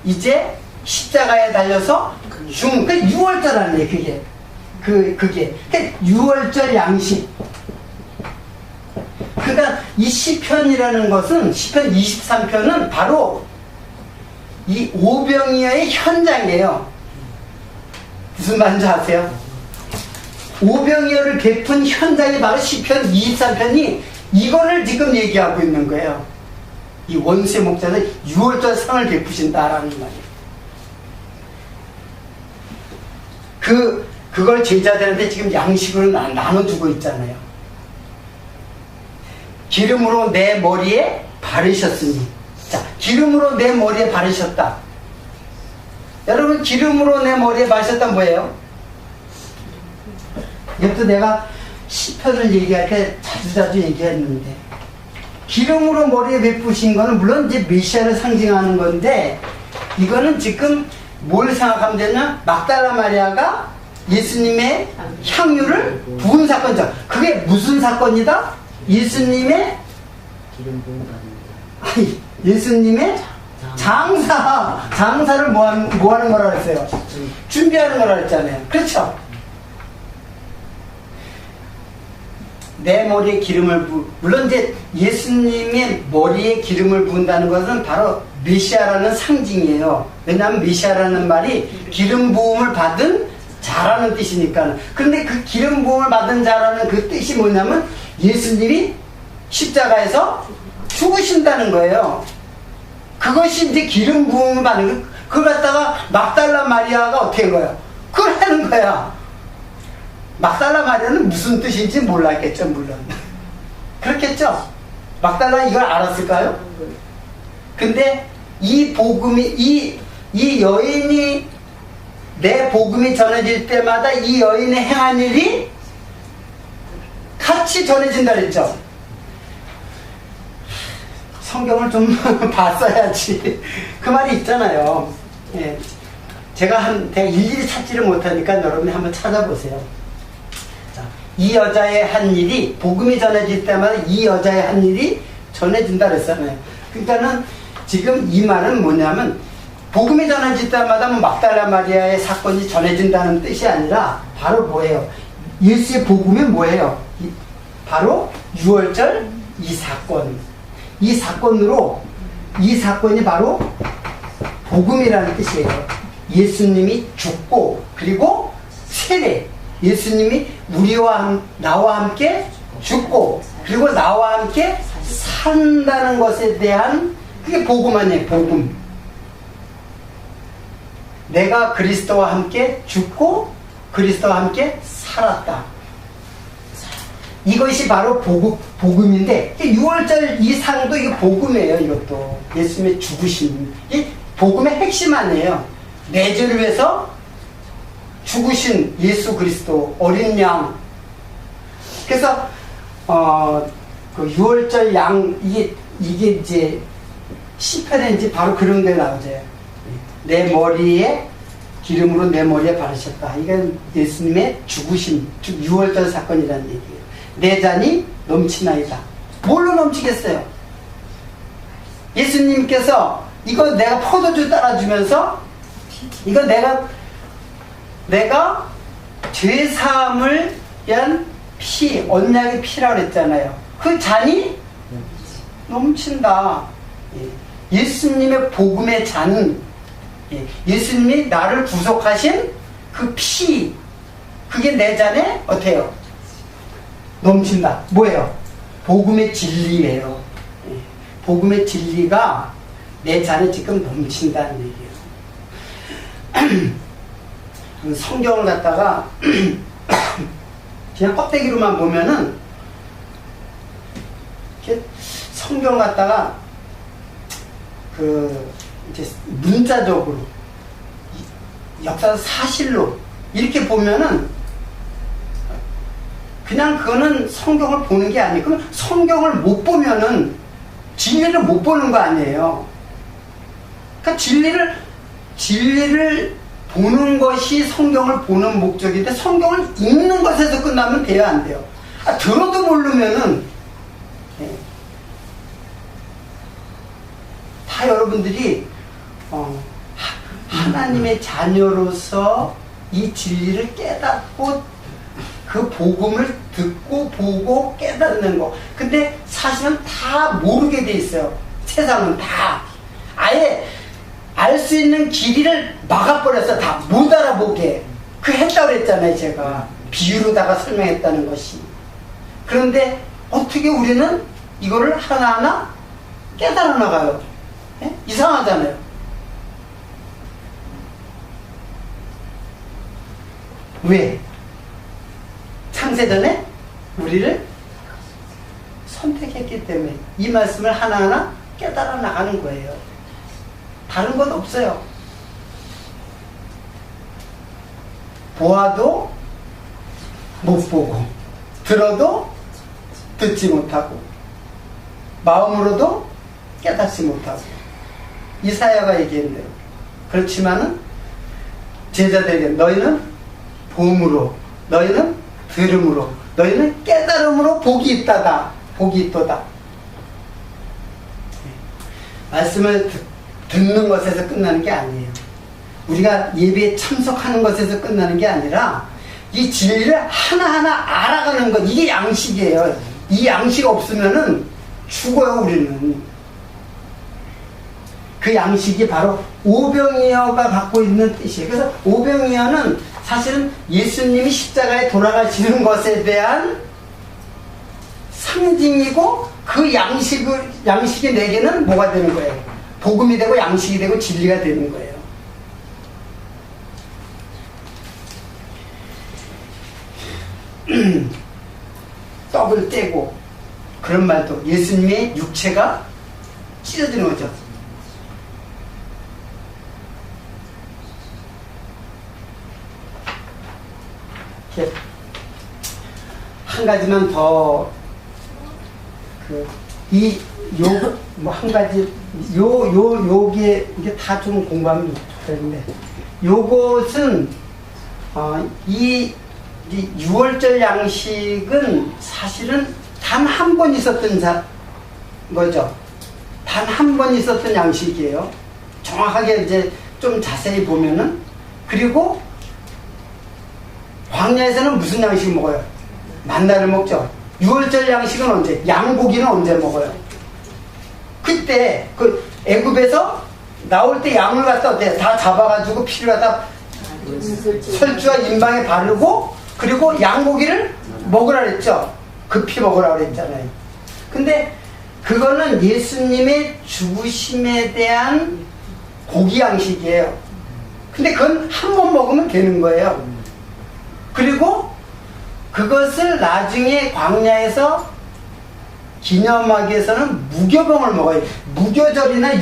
이제 십자가에 달려서 그 6월절 아니에요, 그게. 6월절 양식. 그러니까 이 시편이라는 것은, 시편 23편은 바로 이 오병이어의 현장이에요. 무슨 말인지 아세요? 오병이어를 베푼 현장이 바로 시편 23편이 이거를 지금 얘기하고 있는 거예요. 이 원수의 목전에서 6월절 상을 베푸신다라는 말이에요. 그걸 제자들한테 지금 양식으로 나눠주고 있잖아요. 기름으로 내 머리에 바르셨으니. 자, 기름으로 내 머리에 바르셨다. 여러분, 기름으로 내 머리에 바르셨다 뭐예요? 이것도 내가 시편을 얘기할 때 자주 얘기했는데, 기름으로 머리에 베푸신 거는 물론 이제 메시아를 상징하는 건데, 이거는 지금 뭘 생각하면 되냐? 막달라 마리아가 예수님의 향유를 부은 사건이죠. 그게 무슨 사건이다? 예수님의 장사를 뭐 하는 거라 그랬어요? 준비하는 거라 그랬잖아요. 그렇죠? 내 머리에 기름을 물론 이제 예수님의 머리에 기름을 부은다는 것은 바로 메시아라는 상징이에요. 왜냐하면 메시아라는 말이 기름 부음을 받은 자라는 뜻이니까. 그런데 그 기름 부음을 받은 자라는 그 뜻이 뭐냐면 예수님이 십자가에서 죽으신다는 거예요. 그것이 이제 기름 부음을 받는 거예요. 그걸 갖다가 막달라 마리아가 어떻게 한 거예요? 그걸 하는 거야. 막달라 마리아는 무슨 뜻인지 몰랐겠죠, 물론. 그렇겠죠? 막달라 이걸 알았을까요? 근데 이 복음이, 이 여인이, 내 복음이 전해질 때마다 이 여인의 행한 일이 같이 전해진다 그랬죠? 성경을 좀 봤어야지. 그 말이 있잖아요. 예. 제가 일일이 찾지를 못하니까 여러분이 한번 찾아보세요. 자, 이 여자의 한 일이, 복음이 전해질 때마다 이 여자의 한 일이 전해진다 그랬잖아요. 그러니까는 지금 이 말은 뭐냐면, 복음이 전해질 때마다 막달라 마리아의 사건이 전해진다는 뜻이 아니라, 바로 뭐예요? 예수의 복음이 뭐예요? 바로 6월절 이 사건. 이 사건이 바로 복음이라는 뜻이에요. 예수님이 죽고, 그리고 세례. 예수님이 나와 함께 죽고, 그리고 나와 함께 산다는 것에 대한, 그게 복음 아니에요, 복음. 내가 그리스도와 함께 죽고, 그리스도와 함께 살았다. 이것이 바로 복음인데, 6월절 이상도 이게 복음이에요, 이것도. 예수님의 죽으심. 이 복음의 핵심 아니에요. 내 죄를 위해서 죽으신 예수 그리스도, 어린 양. 그래서, 그 6월절 양, 이게 이제, 시편에 이제 바로 그런 데 나오죠. 내 머리에, 기름으로 내 머리에 바르셨다. 이건 예수님의 죽으심, 6월절 사건이라는 얘기예요. 내 잔이 넘치나이다. 뭘로 넘치겠어요? 예수님께서 이거 내가 포도주 따라주면서 이거 내가 죄사함을 위한 피, 언약의 피라고 했잖아요. 그 잔이 넘친다. 예수님의 복음의 잔은 예수님이 나를 구속하신 그 피, 그게 내 잔에 어때요? 넘친다. 뭐예요? 복음의 진리예요. 복음의 진리가 내 잔에 지금 넘친다는 얘기예요. 성경을 갖다가 그냥 껍데기로만 보면은 이렇게 성경 갖다가 그 이제 문자적으로 역사 사실로 이렇게 보면은 그냥 그거는 성경을 보는 게 아니고, 그럼 성경을 못 보면은 진리를 못 보는 거 아니에요. 그러니까 진리를 보는 것이 성경을 보는 목적인데, 성경을 읽는 것에서 끝나면 돼야 안 돼요. 들어도 모르면은 다 여러분들이 하나님의 자녀로서 이 진리를 깨닫고 그 복음을 듣고 보고 깨닫는 거. 근데 사실은 다 모르게 돼 있어요. 세상은 다. 아예 알 수 있는 길이를 막아버렸어. 다 못 알아보게. 그 했다고 그랬잖아요, 제가. 비유로다가 설명했다는 것이. 그런데 어떻게 우리는 이거를 하나하나 깨달아 나가요? 예? 이상하잖아요. 왜? 창세전에 우리를 선택했기 때문에 이 말씀을 하나하나 깨달아 나가는 거예요. 다른 건 없어요. 보아도 못 보고, 들어도 듣지 못하고, 마음으로도 깨닫지 못하고. 이사야가 얘기한 대로. 그렇지만은 제자들에게 너희는 봄으로, 너희는 들음으로, 너희는 깨달음으로 복이 있다다. 복이 있도다. 말씀을 듣는 것에서 끝나는 게 아니에요. 우리가 예배에 참석하는 것에서 끝나는 게 아니라 이 진리를 하나하나 알아가는 것, 이게 양식이에요. 이 양식 없으면은 죽어요, 우리는. 그 양식이 바로 오병이어가 갖고 있는 뜻이에요. 그래서 오병이어는 사실은 예수님이 십자가에 돌아가시는 것에 대한 상징이고, 그 양식이 내게는 뭐가 되는 거예요? 복음이 되고 양식이 되고 진리가 되는 거예요. 떡을 떼고, 그런 말도 예수님의 육체가 찢어지는 거죠. 한 가지만 더 뭐 한 가지, 요게, 이게 다 좀 공부하면 되는데, 요것은, 이 6월절 양식은 사실은 단 한 번 있었던 거죠. 단 한 번 있었던 양식이에요. 정확하게 이제 좀 자세히 보면은. 그리고 광야에서는 무슨 양식 먹어요? 만나를 먹죠. 6월절 양식은 언제? 양고기는 언제 먹어요? 그때 그 애굽에서 나올 때 양을 갖다 어때? 다 잡아가지고 피를 갖다 설주와 인방에 바르고 그리고 양고기를 먹으라 그랬죠. 그 피 먹으라 그랬잖아요. 근데 그거는 예수님의 죽으심에 대한 고기 양식이에요. 근데 그건 한 번 먹으면 되는 거예요. 그리고 그것을 나중에 광야에서 기념하기 위해서는 무교병을 먹어요. 무교절이나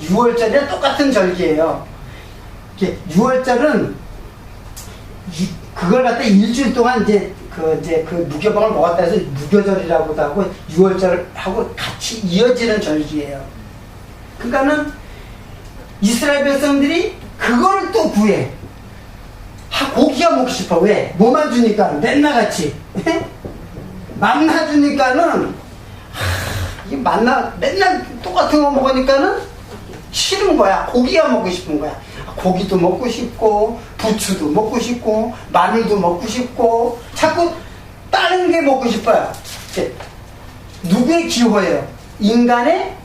6월절이랑 똑같은 절기예요. 6월절은 그걸 갖다 일주일 동안 이제 그 무교병을 먹었다 해서 무교절이라고도 하고 6월절하고 같이 이어지는 절기예요. 그러니까는 이스라엘 백성들이 그거를 또 구해. 고기가 먹고 싶어. 왜? 뭐만 주니까 맨날 같이 만나 주니까는 이게 만나 맨날 똑같은 거 먹으니까는 싫은 거야. 고기가 먹고 싶은 거야. 고기도 먹고 싶고 부추도 먹고 싶고 마늘도 먹고 싶고 자꾸 다른 게 먹고 싶어요. 누구의 기호예요? 인간의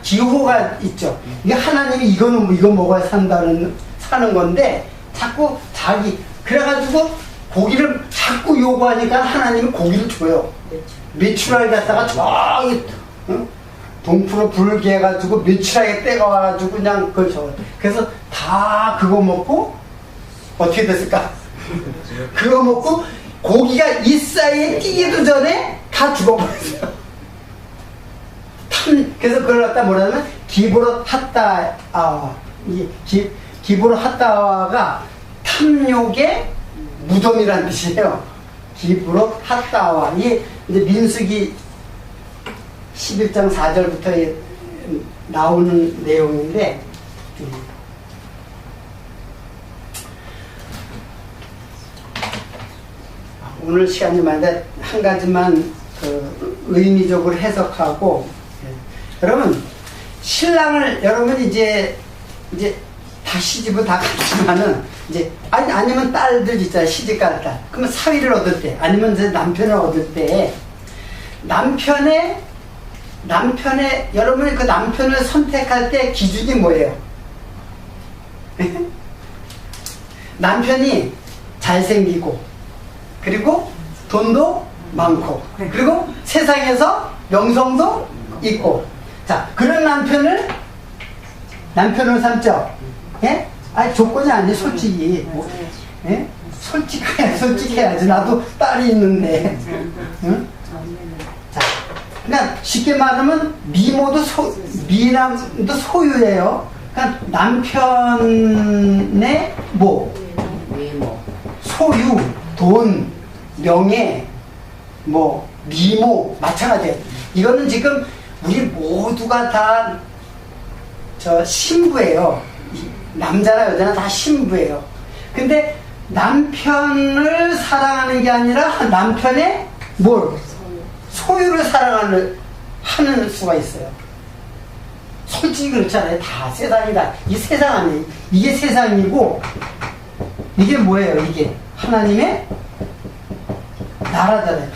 기호가 있죠. 이게 하나님이 이거 먹어야 사는 건데 자꾸 그래가지고 고기를 자꾸 요구하니까 하나님이 고기를 줘요. 메추라기 갖다가 저기 동프로 불게 해가지고 메추라기 떼가 와가지고 그냥 그걸 줘. 그래서 다 그거 먹고 어떻게 됐을까? 그거 먹고 고기가 이 사이에 끼기도 전에 다 죽어버렸어요. 그래서 그걸 갖다 뭐라면 기브로 핫다아와 기브로 핫다아와가 탐욕의 무덤이라는 뜻이에요. 기브로 핫다아와. 이게 이제 민수기 11장 4절부터 나오는 내용인데 오늘 시간이 많은데 한 가지만 의미적으로 해석하고 여러분 신랑을 여러분 이제 다 시집을 다 갔지만은 이제 아니면 딸들 있잖아요. 시집 갈 딸. 그러면 사위를 얻을 때 아니면 이제 남편을 얻을 때 남편의 여러분이 그 남편을 선택할 때 기준이 뭐예요? 남편이 잘생기고 그리고 돈도 많고 그리고 세상에서 명성도 있고 자 그런 남편을 삼죠. 예? 조건이 아니에요. 솔직히 예? 솔직해야지. 나도 딸이 있는데 응? 자, 그러니까 쉽게 말하면 미남도 소유예요. 그러니까 남편의 소유, 돈, 명예, 미모 마찬가지예요. 이거는 지금 우리 모두가 다 신부예요. 남자나 여자나 다 신부예요. 근데 남편을 사랑하는 게 아니라 남편의 소유를 하는 수가 있어요. 솔직히 그렇잖아요. 다 세상이다. 이 세상 아니에요. 이게 세상이고 이게 뭐예요? 이게 하나님의 나라잖아요.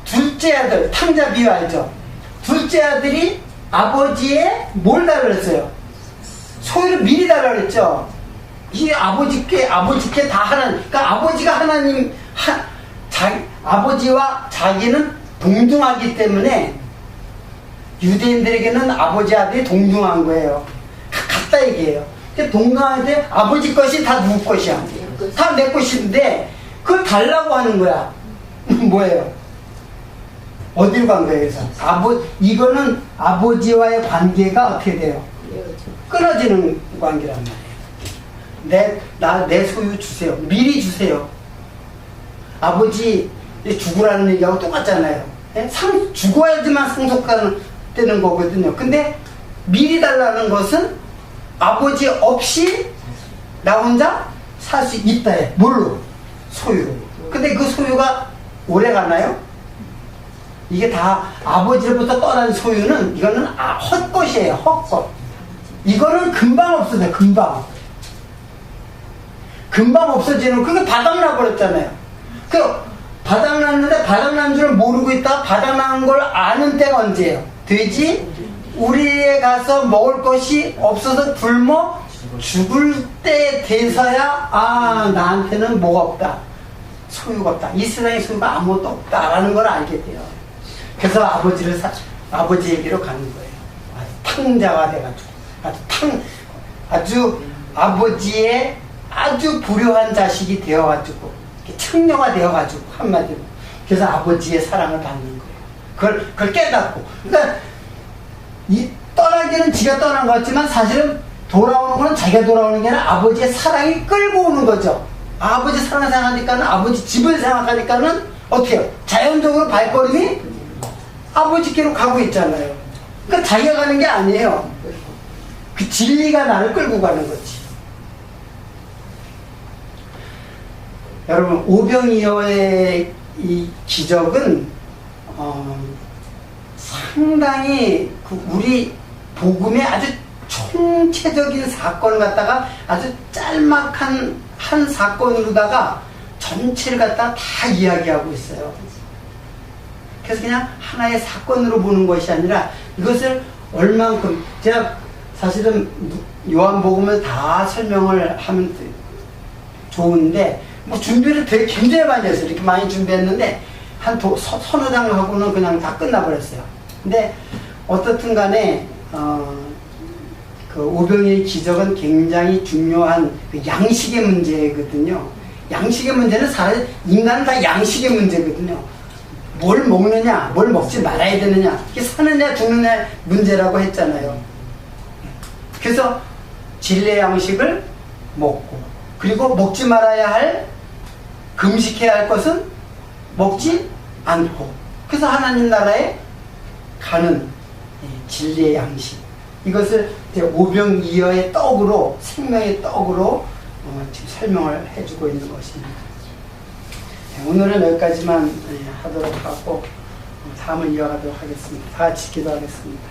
둘째 아들 탕자 비유 알죠? 둘째 아들이 아버지의 뭘 달라 그랬어요? 소유를 미리 달라 그랬죠? 이 아버지께 다 그러니까 아버지가 아버지와 자기는 동등하기 때문에 유대인들에게는 아버지 아들이 동등한 거예요. 같다 얘기해요. 동등한데 아버지 것이 다 누구 것이야? 다 내 것인데 그걸 달라고 하는 거야. 뭐예요? 어디로 간 거예요? 그래서 이거는 아버지와의 관계가 어떻게 돼요? 끊어지는 관계란 말이에요. 내 소유 주세요. 미리 주세요. 아버지 죽으라는 얘기하고 똑같잖아요. 예? 죽어야지만 상속되는 거거든요. 근데 미리 달라는 것은 아버지 없이 나 혼자 살 수 있다 해. 뭘로? 소유로. 근데 그 소유가 오래 가나요? 이게 다 아버지로부터 떠난 소유는 이거는 헛것이에요. 헛것. 이거는 금방 없어져요. 금방 없어지는, 그게 바닥나 버렸잖아요. 바닥났는데 바닥난 줄 모르고 있다가 바닥난 걸 아는 때가 언제예요? 돼지 우리에 가서 먹을 것이 없어서 굶어 죽을 때 돼서야 나한테는 뭐가 없다, 소유가 없다, 이 세상에 소유가 아무것도 없다라는 걸 알게 돼요. 그래서 아버지에게로 가는 거예요. 탕자가 돼가지고 아주 아버지의 아주 불효한 자식이 되어가지고 창녀가 되어가지고 한마디로. 그래서 아버지의 사랑을 받는 거예요. 그걸 깨닫고. 그러니까 이 떠나기는 지가 떠난 것 같지만 사실은 돌아오는 거는 자기가 돌아오는 게 아니라 아버지의 사랑이 끌고 오는 거죠. 아버지 사랑을 생각하니까는, 아버지 집을 생각하니까는 어떻게 해요? 자연적으로 발걸음이 아버지께로 가고 있잖아요. 그러니까 자기가 가는 게 아니에요. 그 진리가 나를 끌고 가는 거지. 여러분, 오병이어의 이 기적은 상당히 우리 복음의 아주 총체적인 사건을 갖다가 아주 짤막한 한 사건으로다가 전체를 갖다가 다 이야기하고 있어요. 그래서 그냥 하나의 사건으로 보는 것이 아니라 이것을 얼만큼, 제가 사실은 요한복음을 다 설명을 하면 좋은데 준비를 되게 굉장히 많이 했어요. 이렇게 많이 준비했는데 한 서너 장 하고는 그냥 다 끝나버렸어요. 근데 어떻든 간에 그 오병이의 기적은 굉장히 중요한 그 양식의 문제거든요. 양식의 문제는 사실 인간은 다 양식의 문제거든요. 뭘 먹느냐, 뭘 먹지 말아야 되느냐, 이게 사느냐 죽느냐 문제라고 했잖아요. 그래서 진리의 양식을 먹고, 그리고 먹지 말아야 할, 금식해야 할 것은 먹지 않고, 그래서 하나님 나라에 가는 진리의 양식, 이것을 이제 오병이어의 떡으로, 생명의 떡으로 지금 설명을 해주고 있는 것입니다. 오늘은 여기까지만 하도록 하고 다음을 이어가도록 하겠습니다. 다 같이 기도하겠습니다.